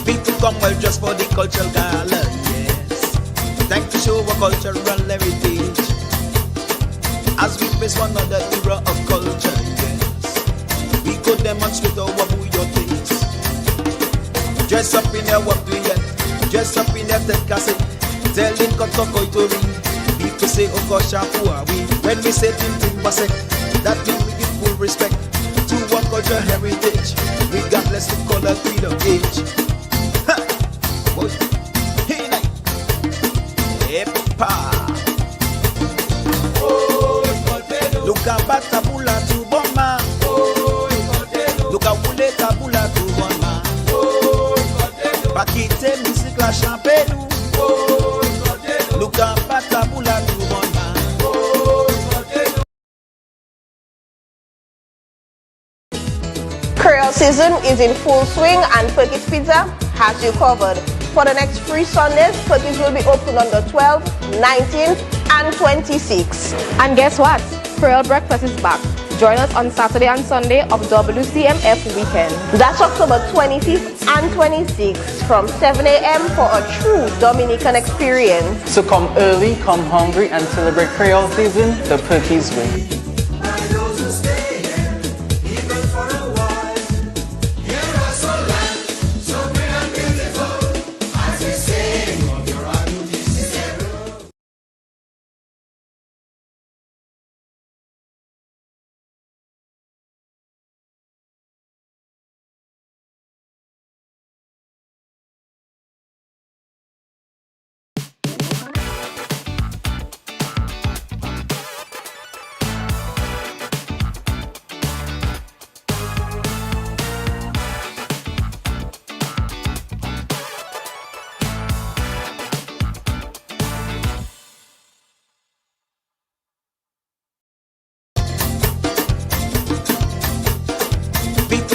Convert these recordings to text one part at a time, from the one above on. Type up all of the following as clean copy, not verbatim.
People come well just for the cultural gala, yes. Thanks to show our cultural heritage as we face one another era of culture, yes. We could demonstrate our bouillon things. Dress up in our Dwight, dress up in our cassette, telling Kotokoitori. People say, oh gosh, who are we? When we say Tintin Basek, that means we give full respect to our cultural heritage, regardless of color, creed, or age. Ha! Boy. Hey, night. Epa. Look at Batabula to Boma. Look at Wule Tabula to Boma. Bakite music la champagne. Look at Batabula to Boma. Creole season is in full swing and Perky's Pizza has you covered. For the next 3 Sundays, Perky's will be open on the 12th, 19th, and 26th. And guess what? Creole Breakfast is back. Join us on Saturday and Sunday of WCMF weekend. That's October 25th and 26th from 7 a.m. for a true Dominican experience. So come early, come hungry, and celebrate Creole season the Perky's way.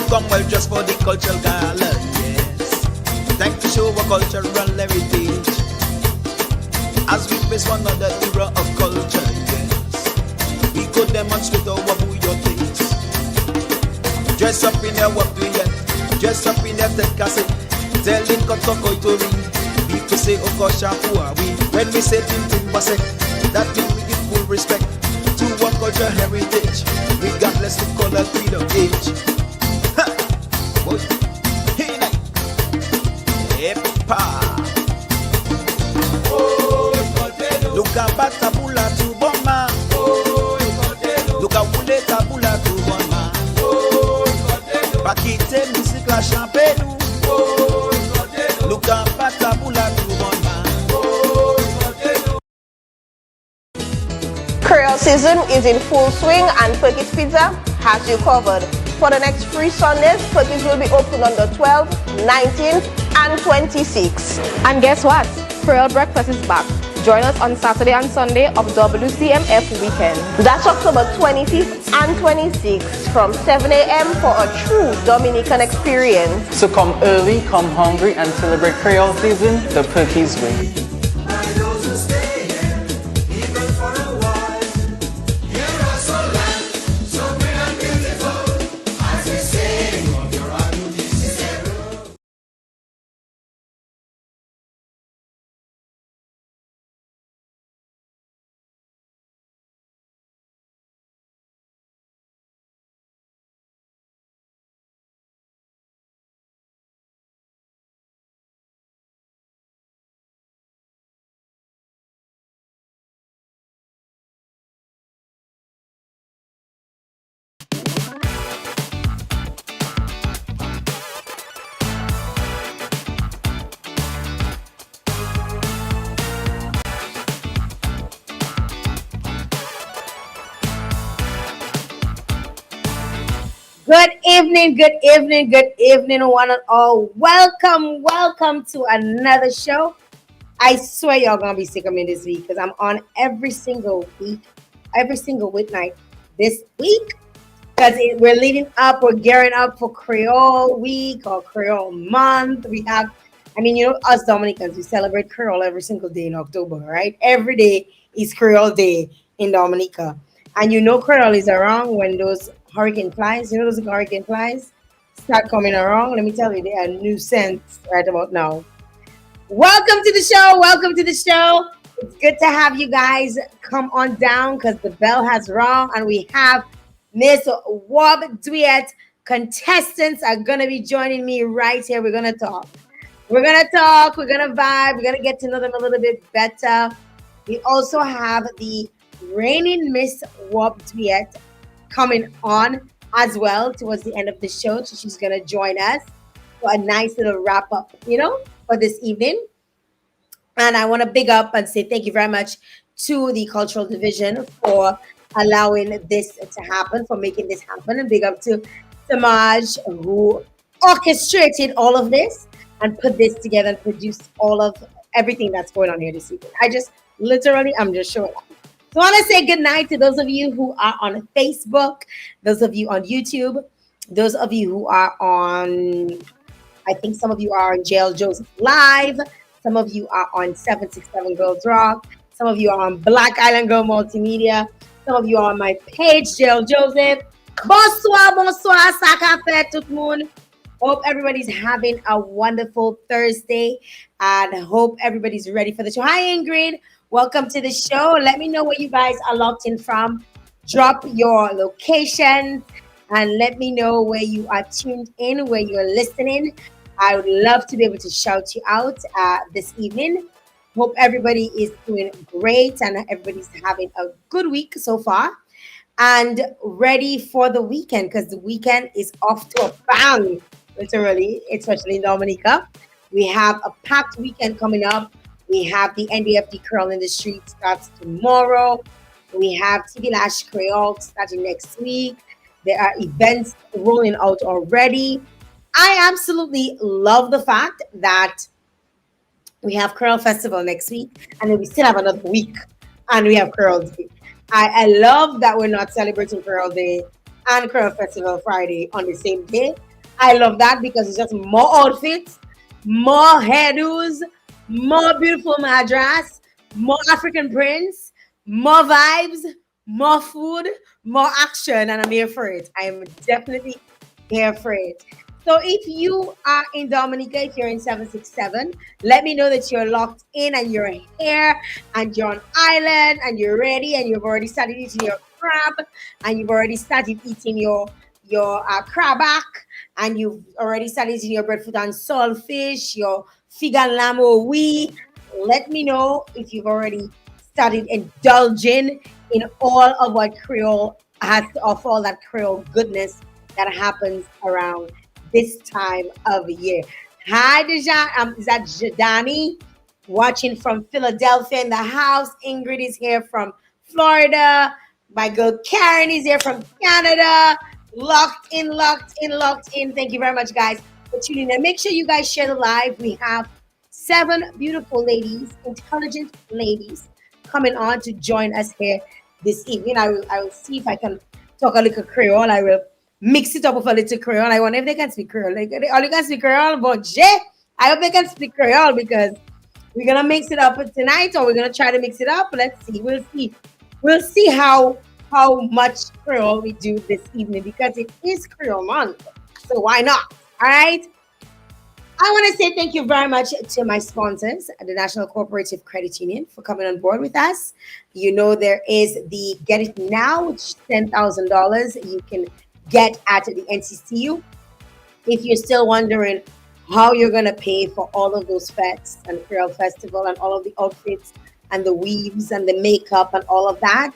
Come well just for the cultural gala, yes. Thanks to show our cultural heritage as we face one another era of culture, yes. We could demonstrate our bouillon things. Dress up in our Dwight, dress up in our cassette, telling Kotokoitori. People say, oh gosh, who are we? When we say Tintin Basek, that means we give full respect to our cultural heritage, regardless of color, creed, or age. Hey, night. Epa. Look at Batabula to Boma. Look at Wule Tabula to Boma. Bakite music la champagne. Look at Batabula to Boma. Creole season is in full swing and Perky's Pizza has you covered. For the next 3 Sundays, Perky's will be open on the 12th, 19th, and 26th. And guess what? Creole Breakfast is back. Join us on Saturday and Sunday of WCMF weekend. That's October 25th and 26th from 7 a.m. for a true Dominican experience. So come early, come hungry, and celebrate Creole season the Perky's way. Good evening, one and all. Welcome to another show. I swear y'all gonna be sick of me this week because I'm on every single weeknight this week because we're leading up, we're gearing up for Creole Week or Creole Month. We have, us Dominicans, we celebrate Creole every single day in October, right? Every day is Creole Day in Dominica. And Creole is around when those hurricane flies, those hurricane flies. start coming around, let me tell you, they are nuisance right about now. Welcome to the show. Welcome to the show. It's good to have you guys come on down because the bell has rung and we have Miss Wob Dwight. Contestants are going to be joining me right here. We're going to talk. We're going to talk. We're going to vibe. We're going to get to know them a little bit better. We also have the reigning Miss Wob Dwight coming on as well towards the end of the show. So she's going to join us for a nice little wrap up, for this evening. And I want to big up and say thank you very much to the cultural division for allowing this to happen, for making this happen. And big up to Samaj, who orchestrated all of this and put this together and produced all of everything that's going on here this evening. I'm just showing up. So I want to say good night to those of you who are on Facebook, those of you on YouTube, those of you who are on, I think some of you are on Jael Joseph Live. Some of you are on 767 Girls Rock. Some of you are on Black Island Girl Multimedia. Some of you are on my page, Jael Joseph. Bonsoir, bonsoir, ça fait tout le monde. Hope everybody's having a wonderful Thursday and hope everybody's ready for the show. Hi, Ingrid. Welcome to the show. Let me know where you guys are locked in from. Drop your locations and let me know where you are tuned in, where you're listening. I would love to be able to shout you out this evening. Hope everybody is doing great and everybody's having a good week so far and ready for the weekend because the weekend is off to a bang, literally, especially in Dominica. We have a packed weekend coming up. We have the NDFD Curl in the Street starts tomorrow. We have TV Lash Creole starting next week. There are events rolling out already. I absolutely love the fact that we have Curl Festival next week and then we still have another week and we have Curl Day. I love that we're not celebrating Curl Day and Curl Festival Friday on the same day. I love that because it's just more outfits, more hairdos, more beautiful madras, more African prints, more vibes, more food, more action, and I'm here for it. I am definitely here for it. So if you are in Dominica, if you're in 767, let me know that you're locked in and you're here and you're on island and you're ready and you've already started eating your crab and you've already started eating your crabback and you've already started eating your breadfruit and saltfish, your fig and lamb au oui. Let me know if you've already started indulging in all of what Creole has to offer, all that Creole goodness that happens around this time of year. Hi, Deja. Is that Jadani watching from Philadelphia in the house? Ingrid is here from Florida. My girl Karen is here from Canada. Locked in, locked in, locked in. Thank you very much, guys, for tuning in. Make sure you guys share the live. We have 7 beautiful ladies, intelligent ladies, coming on to join us here this evening. I will see if I can talk a little Creole. I will mix it up with a little Creole. I wonder if they can speak Creole. Like, all you can speak Creole, but I hope they can speak Creole because we're gonna mix it up tonight, or we're gonna try to mix it up. Let's see. We'll see how much Creole we do this evening because it is Creole month. So why not? All right. I want to say thank you very much to my sponsors, the National Cooperative Credit Union, for coming on board with us. You know, there is the Get It Now, which is $10,000 you can get at the NCCU. If you're still wondering how you're going to pay for all of those fests and Creole Festival and all of the outfits and the weaves and the makeup and all of that,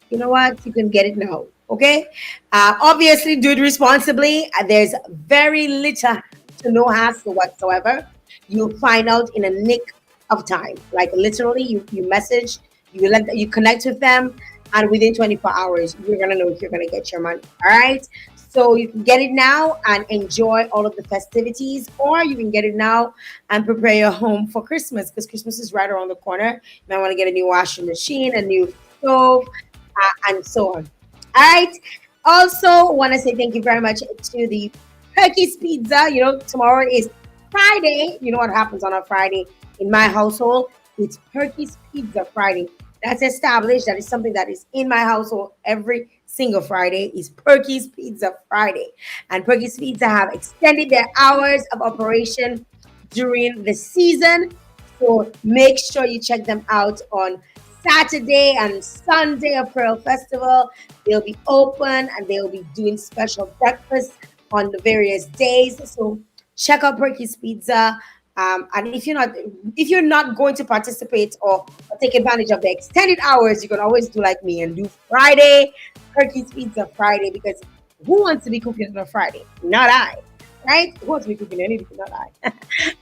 you know what? You can get it now. Okay? Obviously, do it responsibly. There's very little to no hassle whatsoever. You'll find out in a nick of time. Like literally, you message, you connect with them, and within 24 hours, you're gonna know if you're gonna get your money. All right. So you can get it now and enjoy all of the festivities, or you can get it now and prepare your home for Christmas because Christmas is right around the corner. You might want to get a new washing machine, a new stove, and so on. All right. Also, want to say thank you very much to the Perky's Pizza. You know, tomorrow is Friday. You know what happens on a Friday in my household? It's Perky's Pizza Friday. that's established. That is something that is in my household every single Friday is Perky's Pizza Friday. And Perky's Pizza have extended their hours of operation during the season. So make sure you check them out on Saturday and Sunday of Pearl Festival. They'll be open and they'll be doing special breakfast on the various days. So check out Perky's Pizza. And if you're not going to participate or take advantage of the extended hours, you can always do like me and do Friday, Perky's Pizza Friday, because who wants to be cooking on a Friday? Not I. Right? Who wants to be cooking anything? Not I. All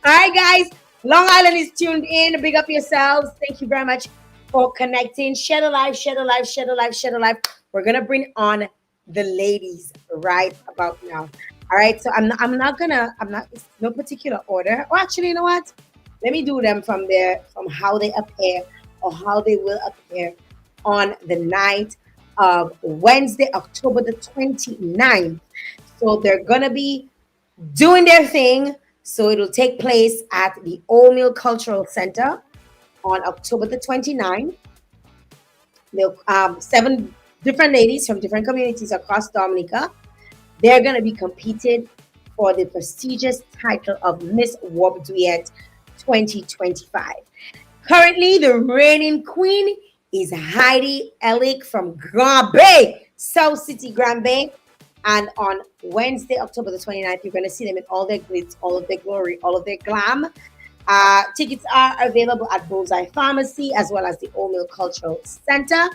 right, guys. Long Island is tuned in. Big up yourselves. Thank you very much for connecting. Share the live, share the live, share the live, share the live. We're gonna bring on the ladies right about now. All right, so I'm not it's no particular order. Or actually, you know what? Let me do them from how they appear or how they will appear on the night of Wednesday, October the 29th. So they're gonna be doing their thing. So it'll take place at the Old Mill Cultural Center on October the 29th. They'll, 7 different ladies from different communities across Dominica. They're going to be competing for the prestigious title of Miss Warp Duet 2025. Currently, the reigning queen is Heidi Ellick from Grand Bay, South City, Grand Bay. And on Wednesday, October the 29th, you're going to see them in all their glitz, all of their glory, all of their glam. Tickets are available at Bullseye Pharmacy as well as the Old Mill Cultural Center.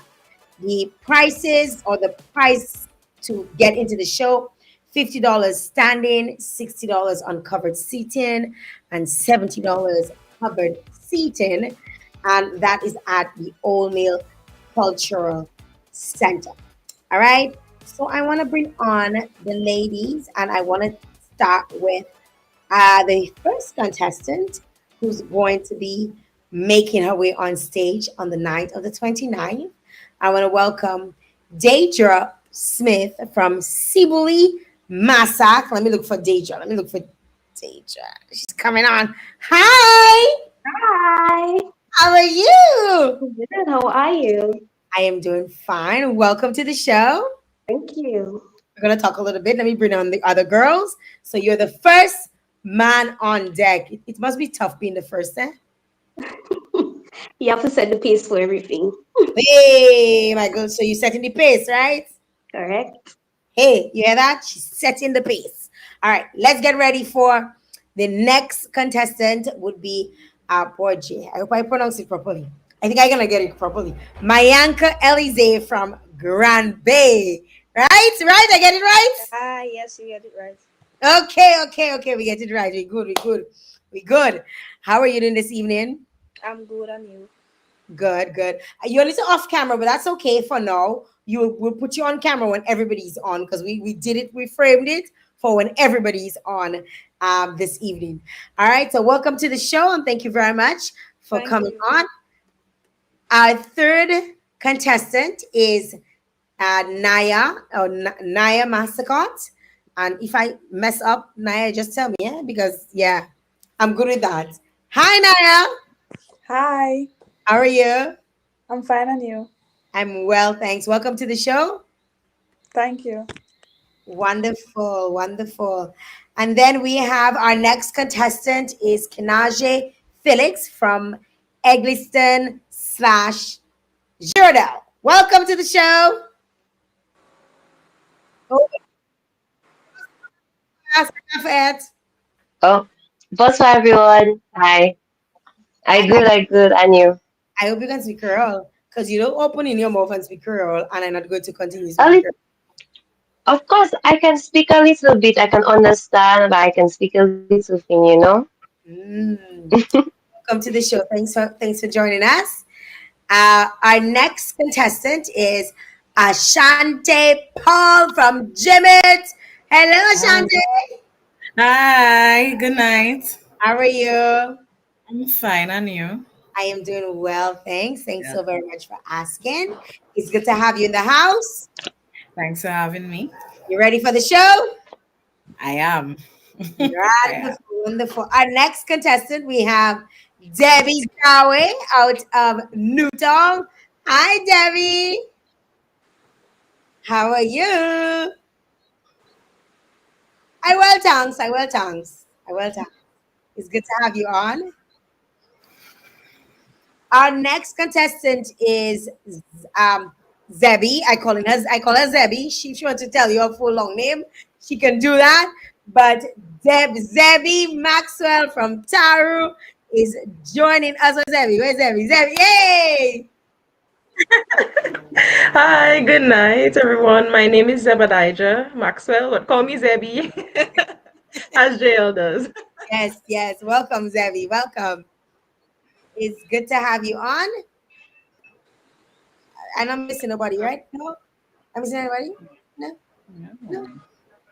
The prices or the price to get into the show, $50 standing, $60 on covered seating, and $70 covered seating. And that is at the Old Mill Cultural Center. All right. So I want to bring on the ladies and I want to start with the first contestant who's going to be making her way on stage on the night of the 29th. I want to welcome Deidre Smith from Sibuli, Massac. Let me look for Deidre. She's coming on. Hi. Hi. How are you? Good. How are you? I am doing fine. Welcome to the show. Thank you. We're going to talk a little bit. Let me bring on the other girls. So you're the first man on deck. It must be tough being the first, eh? You have to set the pace for everything. Hey, my God. So you're setting the pace, right? Correct. Hey, you hear that? She's setting the pace. All right, let's get ready for the next contestant would be Borje. I hope I pronounce it properly. I think I'm going to get it properly. Mayanka Elize from Grand Bay. Right? I get it right? Yes, you get it right. Okay. We get it right. We good. How are you doing this evening? I'm good, and you? Good. You're a little off camera, but that's okay for now. We'll put you on camera when everybody's on because we did it, we framed it for when everybody's on this evening. All right, so welcome to the show and thank you very much for coming on. Our third contestant is Naya Mascot. And if I mess up, Naya, just tell me, yeah? Because, yeah, I'm good with that. Hi, Naya. Hi. How are you? I'm fine, and you? I'm well, thanks. Welcome to the show. Thank you. Wonderful. And then we have our next contestant is Kenaje Felix from Eggleston / Girodel. Welcome to the show. Oh, bonsoir everyone. Hi. I good, and you? I hope you can speak Creole because you don't open in your mouth and speak Creole, and I'm not going to continue speaking Creole. Of course, I can speak a little bit. I can understand, but I can speak a little thing. Welcome to the show. Thanks for joining us. Our next contestant is Ashante Paul from Jimmet. Hello, Ashante. Hi, good night. How are you? I'm fine, and you? I am doing well, thanks. Thanks so very much for asking. It's good to have you in the house. Thanks for having me. You ready for the show? I am. Wonderful. Our next contestant, we have Debbie Jael out of Newtown. Hi, Debbie. How are you? I well, thanks. I well, thanks. I well, thanks. It's good to have you on. Our next contestant is um, Zebby. I call her Zebby. She, if she wants to tell you her full long name, she can do that. But Zebby Maxwell from Taru is joining us. Where's Zebby? Where's Zebby? Zebby, yay! Hi, good night, everyone. My name is Zebadijah Maxwell, but call me Zebby, as Jael does. Yes, yes. Welcome, Zebby. Welcome. It's good to have you on. And I'm missing nobody, right? No? I'm missing anybody? No? No?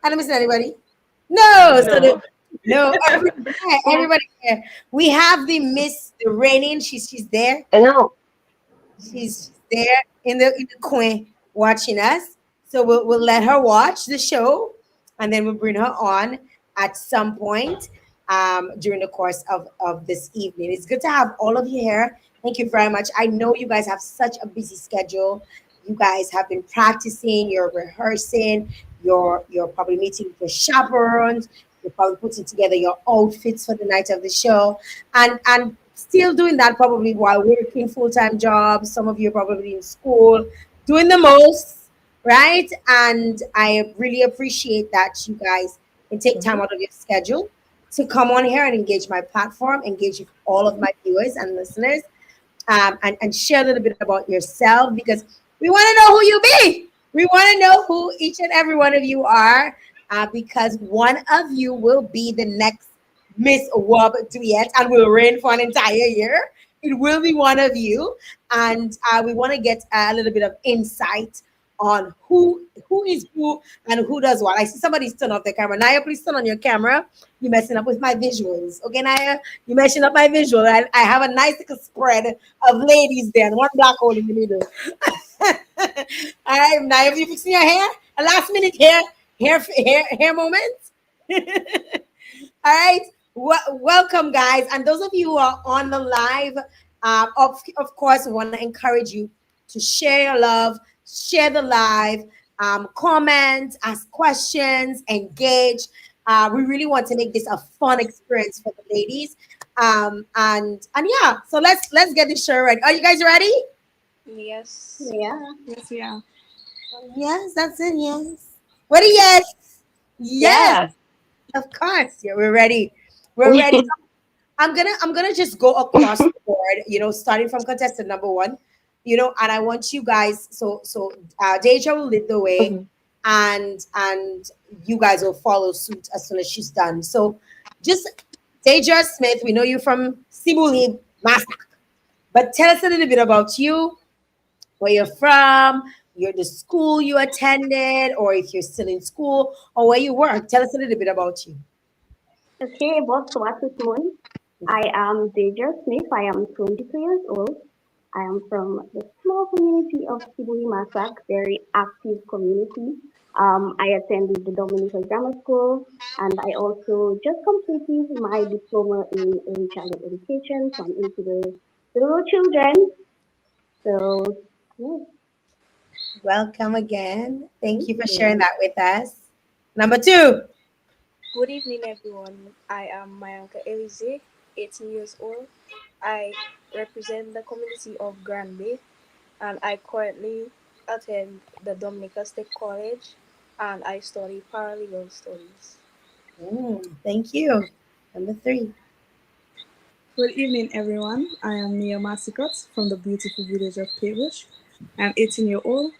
I'm missing anybody? No. So No. no, everybody there. We have the Miss the Reigning. She's there. No. She's there in the coin watching us. So we'll let her watch the show, and then we'll bring her on at some point during the course of this evening. It's good to have all of you here. Thank you very much. I know you guys have such a busy schedule. You guys have been practicing, you're rehearsing, you're probably meeting with your chaperones, you're probably putting together your outfits for the night of the show, and still doing that probably while working full-time jobs. Some of you are probably in school, doing the most, right? And I really appreciate that you guys can take time out of your schedule to come on here and engage my platform, engage with all of my viewers and listeners, and share a little bit about yourself because we want to know who you be. We want to know who each and every one of you are because one of you will be the next Miss Wub Dwight and will reign for an entire year. It will be one of you. And we want to get a little bit of insight on who is who and who does what. I see somebody's turned off their camera. Naya, please turn on your camera. You're messing up with my visuals. Okay, Naya? You're messing up my visual. I have a nice little spread of ladies there and one black hole in the middle. All right, Naya, have you fixing your hair? A last minute hair moment? All right. Welcome, guys. And those of you who are on the live, of course, we want to encourage you to share your love, share the live, comment, ask questions, engage. We really want to make this a fun experience for the ladies. And yeah, so let's get this show ready. Are you guys ready? Yes. Yeah. Yes, we are. Yes, that's it. Yes. What a yes. Yes, Yeah. of course. Yeah, we're ready. We're ready. I'm gonna just go across the board, starting from contestant number one, and I want you guys. So Deja will lead the way, Mhm. and you guys will follow suit as soon as she's done. So, just Deja Smith, we know you from Sibuli, Masak, but tell us a little bit about you, where you're from, the school you attended, or if you're still in school, or where you work. Tell us a little bit about you. Okay, boss, what is moon? I am Deja Smith. I am 22 years old. I am from the small community of Sibui Masak, very active community. I attended the Dominican Grammar School, and I also just completed my diploma in early childhood education, so I'm into the little children. So, yes. Welcome again. Thank Thank you for sharing you. that with us. Number two. Good evening, everyone. I am my uncle Elize, 18 years old. I represent the community of Grand Bay, and I currently attend the Dominica State College, and I study paralegal studies. Thank you. Number three. Good evening, everyone. I am Mia Masikot from the beautiful village of Perush. I'm 18-year-old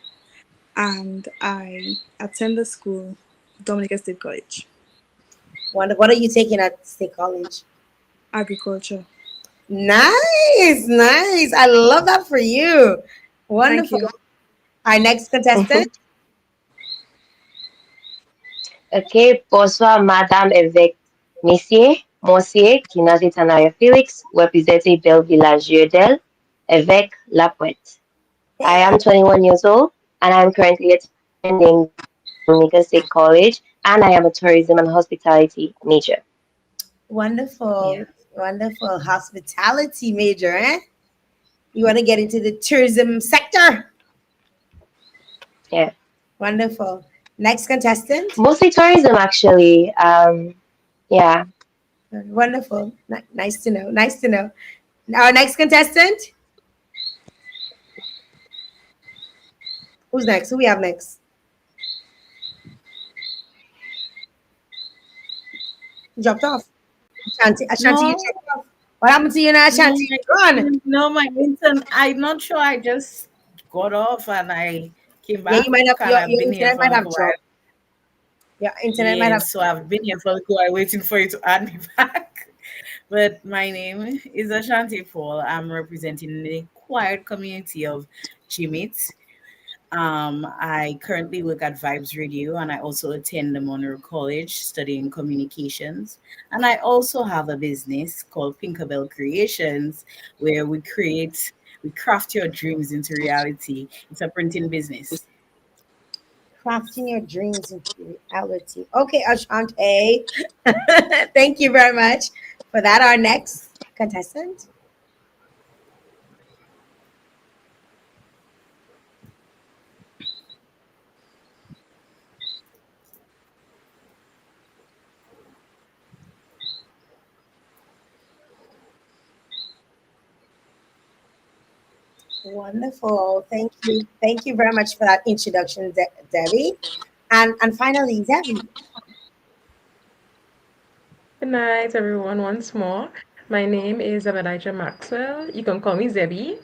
and I attend the school, Dominica State College, What are you taking at State College? Agriculture. Nice, nice. I love that for you. Thank Wonderful. you. Our next contestant. OK, bonsoir, madame avec messieurs. Monsieur, qui nasit Tanaya Felix, representing Belle Village Yodel, avec La Pointe. I am 21 years old and I am currently attending Dominica State College and I am a tourism and hospitality major. Wonderful. Yeah. Wonderful. Hospitality major, eh? You want to get into the tourism sector? Yeah. Wonderful. Next contestant. Mostly tourism, actually. Yeah. Wonderful. Nice to know. Nice to know. Our next contestant. Who's next? Who we have next? You dropped off. Ashanti, you No, dropped off. What happened to you now, no, Ashanti? Run. my internet. I'm not sure. I just got off and I came Yeah, back, you might have and I've your been here internet for a might have little while. dropped. Your internet might have Yes, so I've been here for a little while waiting for you to add me back. But my name is Ashanti Paul. I'm representing the quiet community of Jimit. I currently work at Vibes Radio and I also attend the Monroe College studying communications. And I also have a business called Pinkerbell Creations where we craft your dreams into reality. It's a printing business. crafting your dreams into reality. Okay, Ashante. Thank you very much for that. Our next contestant. Wonderful. Thank you. Thank you very much for that introduction, Debbie. And finally, Debbie. Good night, everyone, once more. My name is Abadija Maxwell. You can call me Zebby.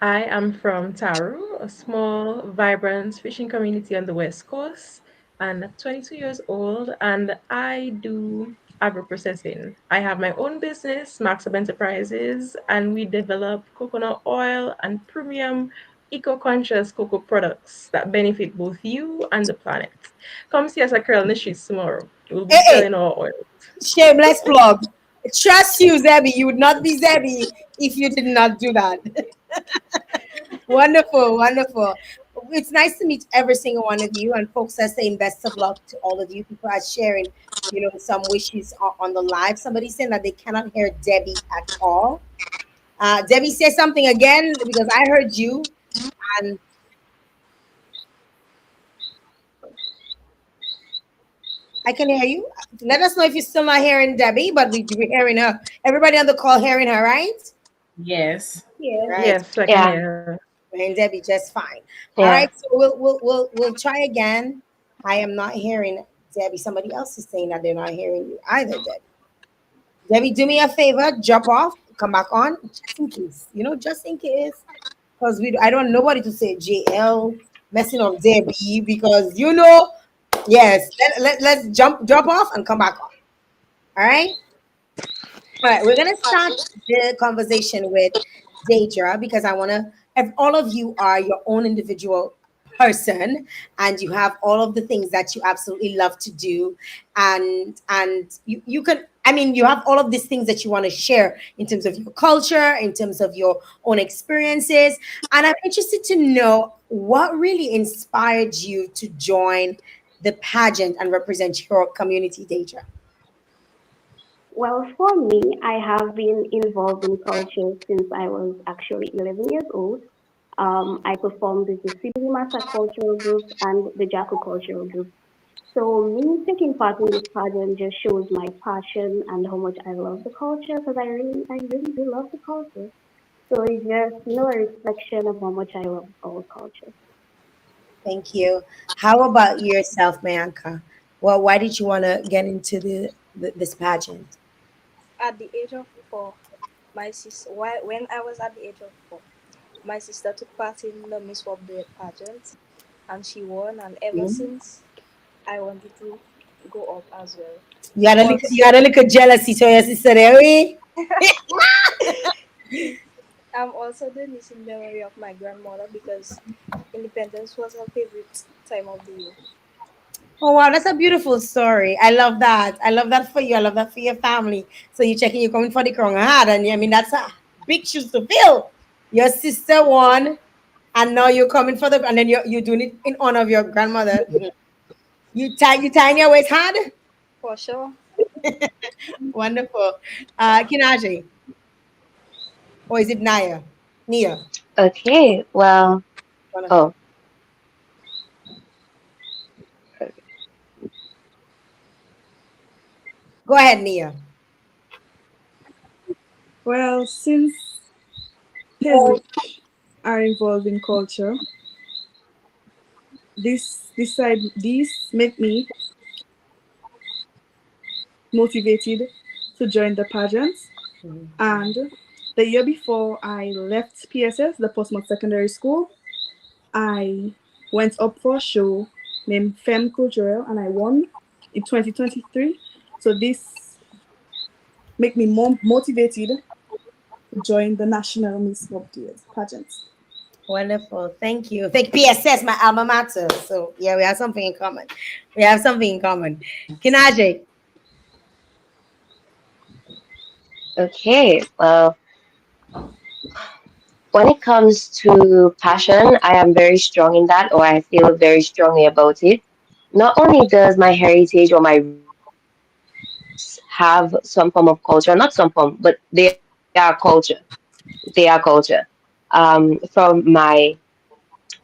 I am from Taru, a small, vibrant fishing community on the West Coast, and I'm 22 years old, and I do agro processing. I have my own business, Max Up Enterprises, and we develop coconut oil and premium eco-conscious cocoa products that benefit both you and the planet. Come see us at Curl in the Streets tomorrow. We'll be Hey, hey, selling our oil. shameless plug. Trust you, Zebby. You would not be Zebby if you did not do that. Wonderful, wonderful. It's nice to meet every single one of you. And folks are saying best of luck to all of you. People are sharing, some wishes on the live. Somebody saying that they cannot hear Debbie at all. Debbie, say something again because I heard you. And I can hear you. Let us know if you're still not hearing Debbie, but we're hearing her. Everybody on the call hearing her, right? Yes. Yes. Right. Yes, I can Yeah. hear her. And Debbie, just fine. All Yeah. right, so we'll try again. I am not hearing Debbie. Somebody else is saying that they're not hearing you either, Debbie. Debbie, do me a favor, drop off, come back on, just in case. Just in case, because I don't want nobody to say Jael messing up Debbie because yes. Let's drop off and come back on. All right. All right, we're gonna start the conversation with Deidre because I wanna. If all of you are your own individual person and you have all of the things that you absolutely love to do, and you can. I mean, you have all of these things that you want to share in terms of your culture, in terms of your own experiences, and I'm interested to know what really inspired you to join the pageant and represent your community, Deidre. Well, for me, I have been involved in culture since I was actually 11 years old. I performed with the Sibley Massa Cultural Group and the Jaco Cultural Group. So me taking part in this pageant just shows my passion and how much I love the culture because I really do love the culture. So it's just, a reflection of how much I love our culture. Thank you. How about yourself, Mayanka? Well, why did you want to get into this pageant? At the age of 4, my sister, when I was at the age of 4, my sister took part in the Miss World Duet pageant and she won. And ever Mhm. since, I wanted to go up as well. You Also, had a little jealousy, so your sister there, eh? I'm also doing this in memory of my grandmother because Independence was her favorite time of the year. Oh wow, that's a beautiful story. I love that. I love that for you. I love that for your family. So you're checking, you're coming for the crown hard, and I mean that's a big shoes to fill. Your sister won, and now you're coming for and then you're doing it in honor of your grandmother. You tying your waist hard. For sure. Wonderful. Kinaji, or is it Naya? Nia. Okay, well, oh, Go ahead, Nia. Well, since Perush are involved in culture, these make me motivated to join the pageants. And the year before I left PSS, the Portsmouth Secondary School, I went up for a show named Femme Culturelle and I won in 2023. So this make me more motivated to join the National Miss World pageants. Wonderful. Thank you. Thank PSS, my alma mater. So yeah, we have something in common. We have something in common. Kinaje. okay. Well, when it comes to passion, I am very strong in that, or I feel very strongly about it. Not only does my heritage or my roots have some form of culture, not some form, but they are culture. They are culture. From my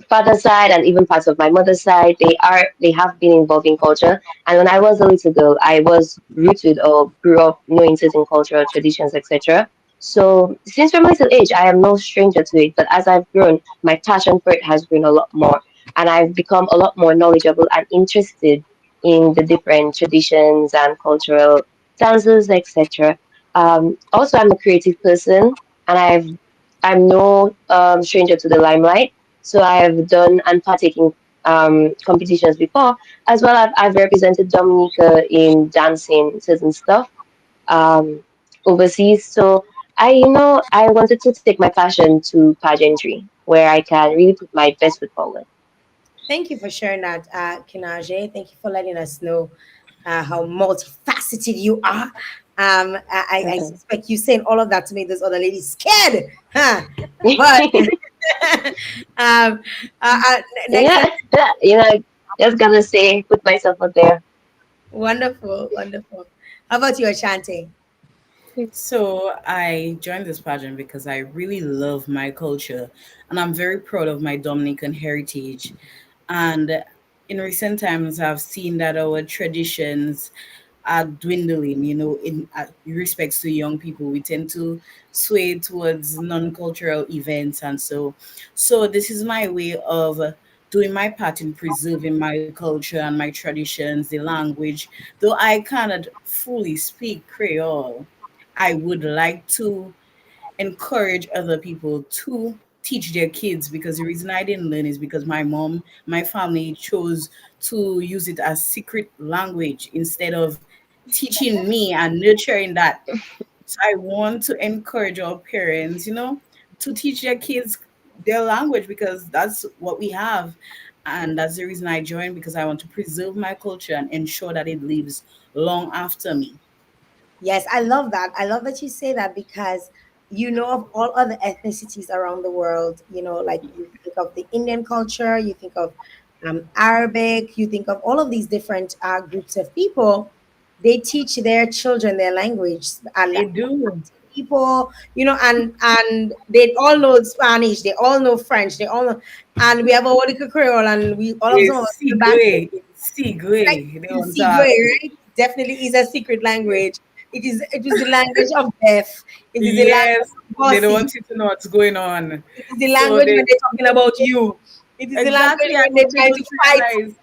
father's side and even parts of my mother's side, they have been involved in culture. And when I was a little girl, I was rooted or grew up knowing certain cultural traditions, etc. So since from a little age, I am no stranger to it. But as I've grown, my passion for it has grown a lot more, and I've become a lot more knowledgeable and interested in the different traditions and cultural dances, etc. Also, I'm a creative person, and I'm no stranger to the limelight. So I've done and partaken competitions before, as well as I've represented Dominica in dancing certain stuff um, overseas. So I wanted to take my passion to pageantry, where I can really put my best foot forward. Thank you for sharing that, Kinaje. Thank you for letting us know how multifaceted you are. I suspect you saying all of that to make those other ladies scared, huh? But um, next, Yeah, just gotta say, put myself out there. wonderful, wonderful. How about you, Ashante? So I joined this pageant because I really love my culture and I'm very proud of my Dominican heritage. And in recent times, I've seen that our traditions are dwindling, in respects to young people. We tend to sway towards non-cultural events. And so this is my way of doing my part in preserving my culture and my traditions, the language. Though I cannot fully speak Creole, I would like to encourage other people to teach their kids, because the reason I didn't learn is because my family chose to use it as secret language instead of teaching me and nurturing that. So I want to encourage our parents, to teach their kids their language, because that's what we have. And that's the reason I joined, because I want to preserve my culture and ensure that it lives long after me. Yes, I love that. I love that you say that because you know of all other ethnicities around the world. You know, like you think of the Indian culture, you think of Arabic, you think of all of these different groups of people. They teach their children their language, and They do. people, and they all know Spanish, they all know French, they all know, and we have a Wodika Creole, and we all of them are still back. Sigue. They want Sigwe, to. right? Definitely is a secret language. It is the language of death. It is the language Yes, of they don't gossip. want you to know what's going on. It is the So language they when they're talking about you. It is the language exactly. I when they're want trying people to to fight. realize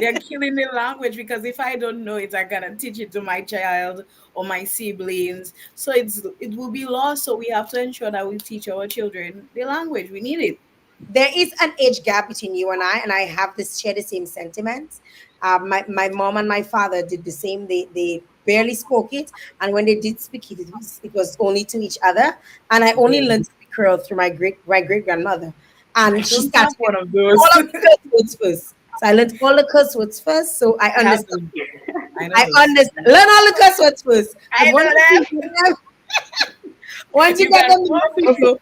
they're killing the language, because if I don't know it, I gotta teach it to my child or my siblings. So it will be lost. So we have to ensure that we teach our children the language. We need it. There is an age gap between you and I have this share the same sentiments. My mom and my father did the same. They barely spoke it, and when they did speak it, it was only to each other. And I only Yeah. learned to speak Creole through my great grandmother, I and she don't started have one with of those. all of the curse words first. So I learned all the curse words first, so I I have understand. those. I know I those. understand. Learn all the curse words first, because I know that. once you You get got them, the more rest will people. flow.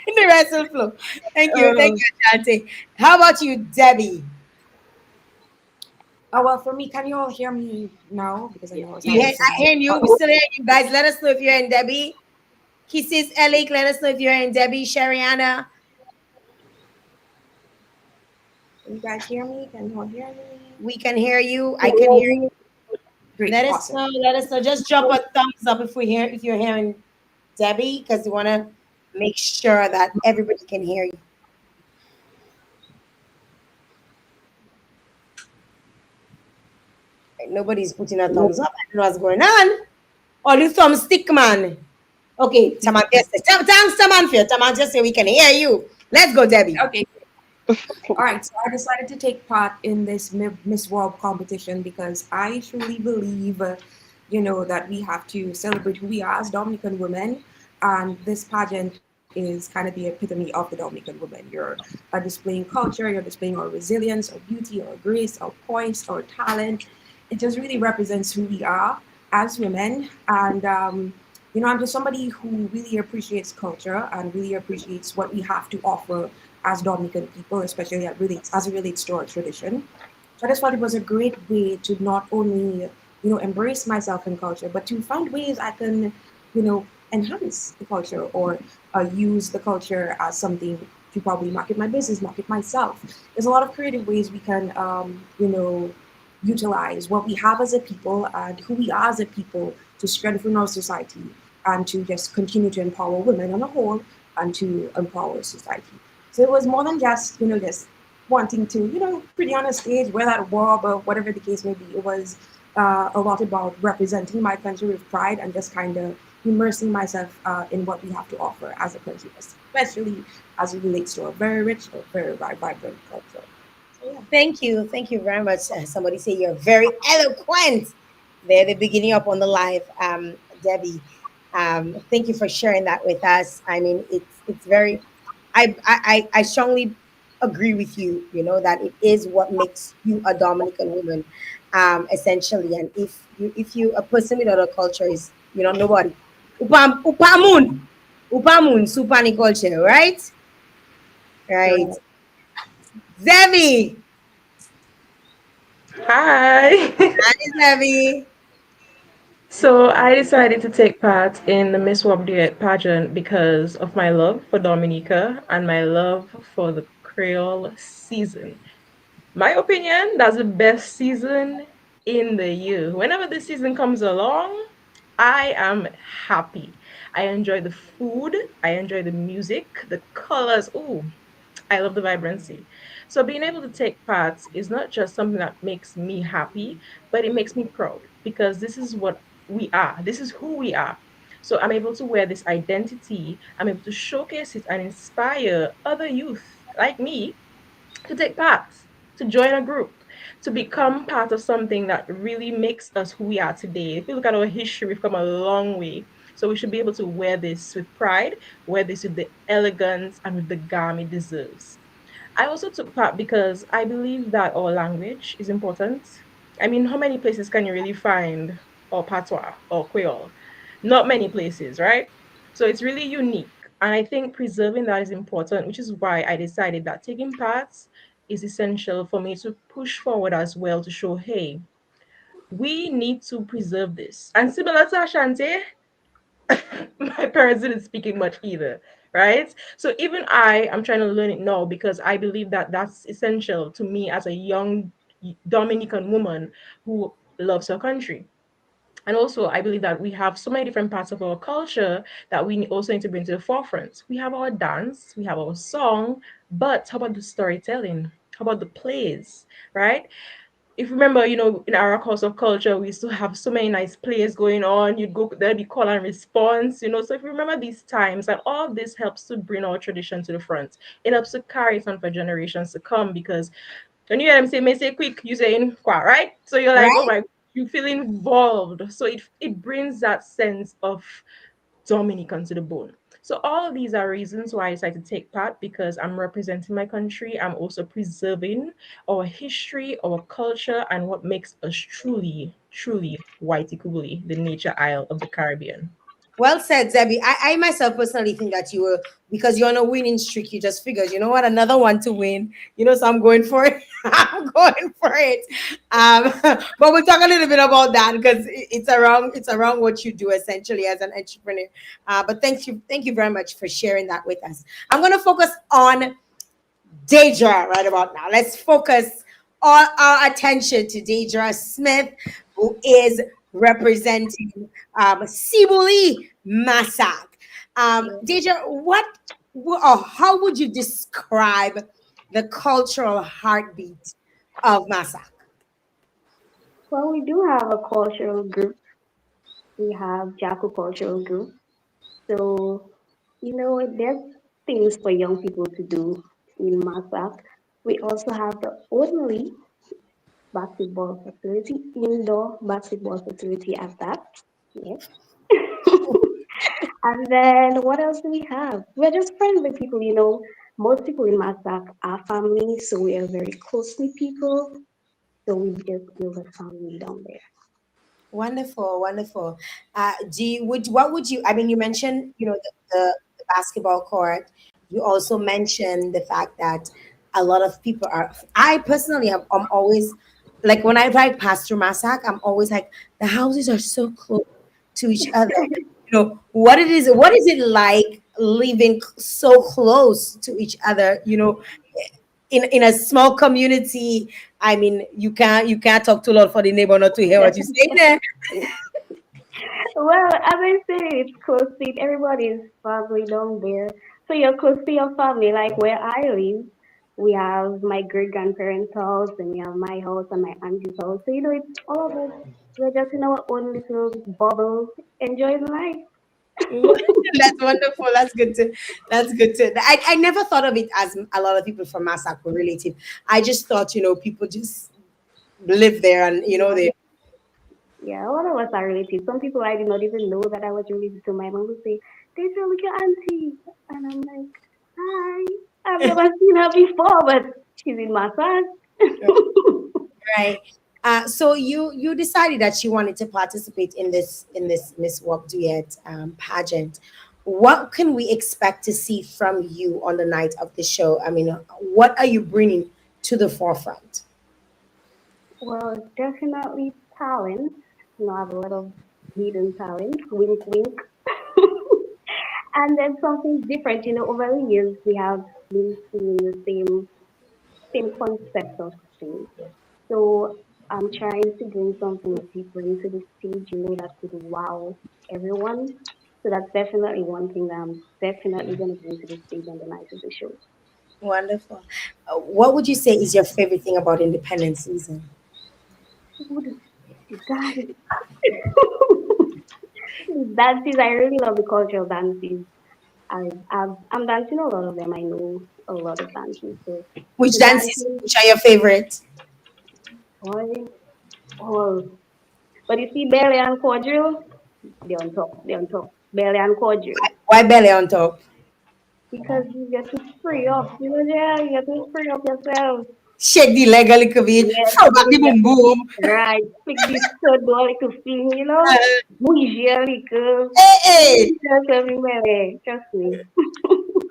The rest will flow. Thank Um, you, Ashante. How about you, Debbie? Oh, well, for me, can you all hear me now? Because I know I was having I yes. some. hear you. We Oh, still hear you guys. Let us know if you're in, Debbie. Kisses, Ellie, let us know if you're in. Debbie, Shariana, Can you guys hear me? Can you all hear me? we can hear you. I can hear you. Great, Let us awesome. know. Let us know. Just drop a thumbs up if you're hearing Debbie, because we want to make sure that everybody can hear you. Nobody's putting a thumbs up. I don't know what's going on. Oh, the thumbstick man. Okay, Taman, yes. Thanks, Taman, for Taman, just say we can hear you. Let's go, Debbie. Okay. All right, so I decided to take part in this Miss World competition because I truly believe, that we have to celebrate who we are as Dominican women. And this pageant is kind of the epitome of the Dominican woman. You're displaying culture, you're displaying our resilience, our beauty, our grace, our poise, our talent. It just really represents who we are as women. And, I'm just somebody who really appreciates culture and really appreciates what we have to offer as Dominican people, especially as it relates to our tradition. So I just thought it was a great way to not only, embrace myself in culture, but to find ways I can, enhance the culture or use the culture as something to probably market my business, market myself. There's a lot of creative ways we can, utilize what we have as a people and who we are as a people to strengthen our society and to just continue to empower women on a whole and to empower society. So it was more than just, just wanting to, pretty on a stage, wear that robe or whatever the case may be. It was a lot about representing my country with pride and just kind of immersing myself in what we have to offer as a country, especially as it relates to a very rich, or very vibrant culture. So, yeah. Thank you. Thank you very much. Somebody say you're very eloquent. There, the beginning up on the live, Debbie. Thank you for sharing that with us. I mean, it's very. I strongly agree with you. You know that it is what makes you a Dominican woman, essentially. And if you a person with other culture is nobody. Upamun, upamun, supani culture, right? Right. Correct. Debbie. Hi. Hi, Debbie. So I decided to take part in the Miss World Duet pageant because of my love for Dominica and my love for the Creole season. My opinion, that's the best season in the year. Whenever the season comes along, I am happy. I enjoy the food, I enjoy the music, the colors. Ooh, I love the vibrancy. So being able to take part is not just something that makes me happy, but it makes me proud because this is what we are. This is who we are. So I'm able to wear this identity. I'm able to showcase it and inspire other youth like me to take part, to join a group, to become part of something that really makes us who we are today. If you look at our history, we've come a long way. So we should be able to wear this with pride, wear this with the elegance and with the garm it deserves. I also took part because I believe that our language is important. I mean, how many places can you really find or patois or Creole? Not many places, right? So it's really unique. And I think preserving that is important, which is why I decided that taking part is essential for me to push forward as well to show, hey, we need to preserve this. And similar to Ashante, my parents didn't speak it much either, right? So even I am trying to learn it now because I believe that that's essential to me as a young Dominican woman who loves her country. And also, I believe that we have so many different parts of our culture that we also need to bring to the forefront. We have our dance, we have our song, but how about the storytelling? How about the plays, right? If you remember, in our course of culture, we used to have so many nice plays going on. You'd go, there'd be call and response. So if you remember these times, and all of this helps to bring our tradition to the front. It helps to carry it on for generations to come because when you hear them say, may say quick, you say in qua, right? So you're like, oh Right? my, you feel involved. So it brings that sense of Dominican to the bone. So all of these are reasons why I decided to take part because I'm representing my country. I'm also preserving our history, our culture, and what makes us truly, truly whitey cooley, the nature isle of the Caribbean. Well said, Zebby. I myself personally think that you were, because you're on a winning streak, you just figured, you know what, another one to win. So I'm going for it. I'm going for it. But we'll talk a little bit about that because it's around what you do essentially as an entrepreneur. But thank you very much for sharing that with us. I'm going to focus on Deidre right about now. Let's focus all our attention to Deidre Smith, who is representing Sibuli Masak. Deidre, or how would you describe the cultural heartbeat of Masak? Well, we do have a cultural group. We have Jaco Cultural Group. So, there's things for young people to do in Masak. We also have the only basketball facility, indoor basketball facility at that. Yes. And then what else do we have? We're just friendly people, Most people in Masak are family, so we are very close with people. So we just build a family down there. Wonderful, wonderful. What would you? I mean, you mentioned the basketball court. You also mentioned the fact that a lot of people are. I personally have. I'm always like when I drive past through Masak, I'm always like the houses are so close to each other. What is it like living so close to each other? In a small community. I mean, you can't talk too loud for the neighbor not to hear what you say there. Well, as I said, it's close to everybody's family down there. So you're close to your family. Like where I live, we have my great grandparents' house, and we have my house and my auntie's house. So it's all of us. We're just in our own little bubble, enjoying life. That's wonderful. That's good to. I never thought of it as a lot of people from Masak were relative. I just thought people just live there and Yeah. they. Yeah, a lot of us are related. Some people I did not even know that I was related to. My mom would say, "There's your little auntie," and I'm like, "Hi, I've never seen her before, but she's in my class." Right. So you decided that you wanted to participate in this Miss Walk Duet pageant. What can we expect to see from you on the night of the show? I mean, what are you bringing to the forefront? Well, definitely talent. I have a lot of hidden talent. Wink, wink. And then something different. Over the years we have been seeing the same concept of things. So I'm trying to bring something deeper into the stage, that could wow everyone. So that's definitely one thing that I'm definitely going to bring to the stage on the night of the show. Wonderful. What would you say is your favorite thing about Independence season? Food, guys. Dances, I really love the cultural dances. I'm dancing a lot of them. I know a lot of dances. So Which the dances? dancing, Which are your favorite? all, all. But you see, belly and quadrille, they're on top. They're on top. Belly and quadrille. Why belly on top? Because you get to free up, yeah, you get to free up yourself. Shake the leg a little bit. Yes, Throw back the you boom get boom. right. Pick this third ball to feel. Bougie a little. Hey, hey. Just everywhere. Trust me.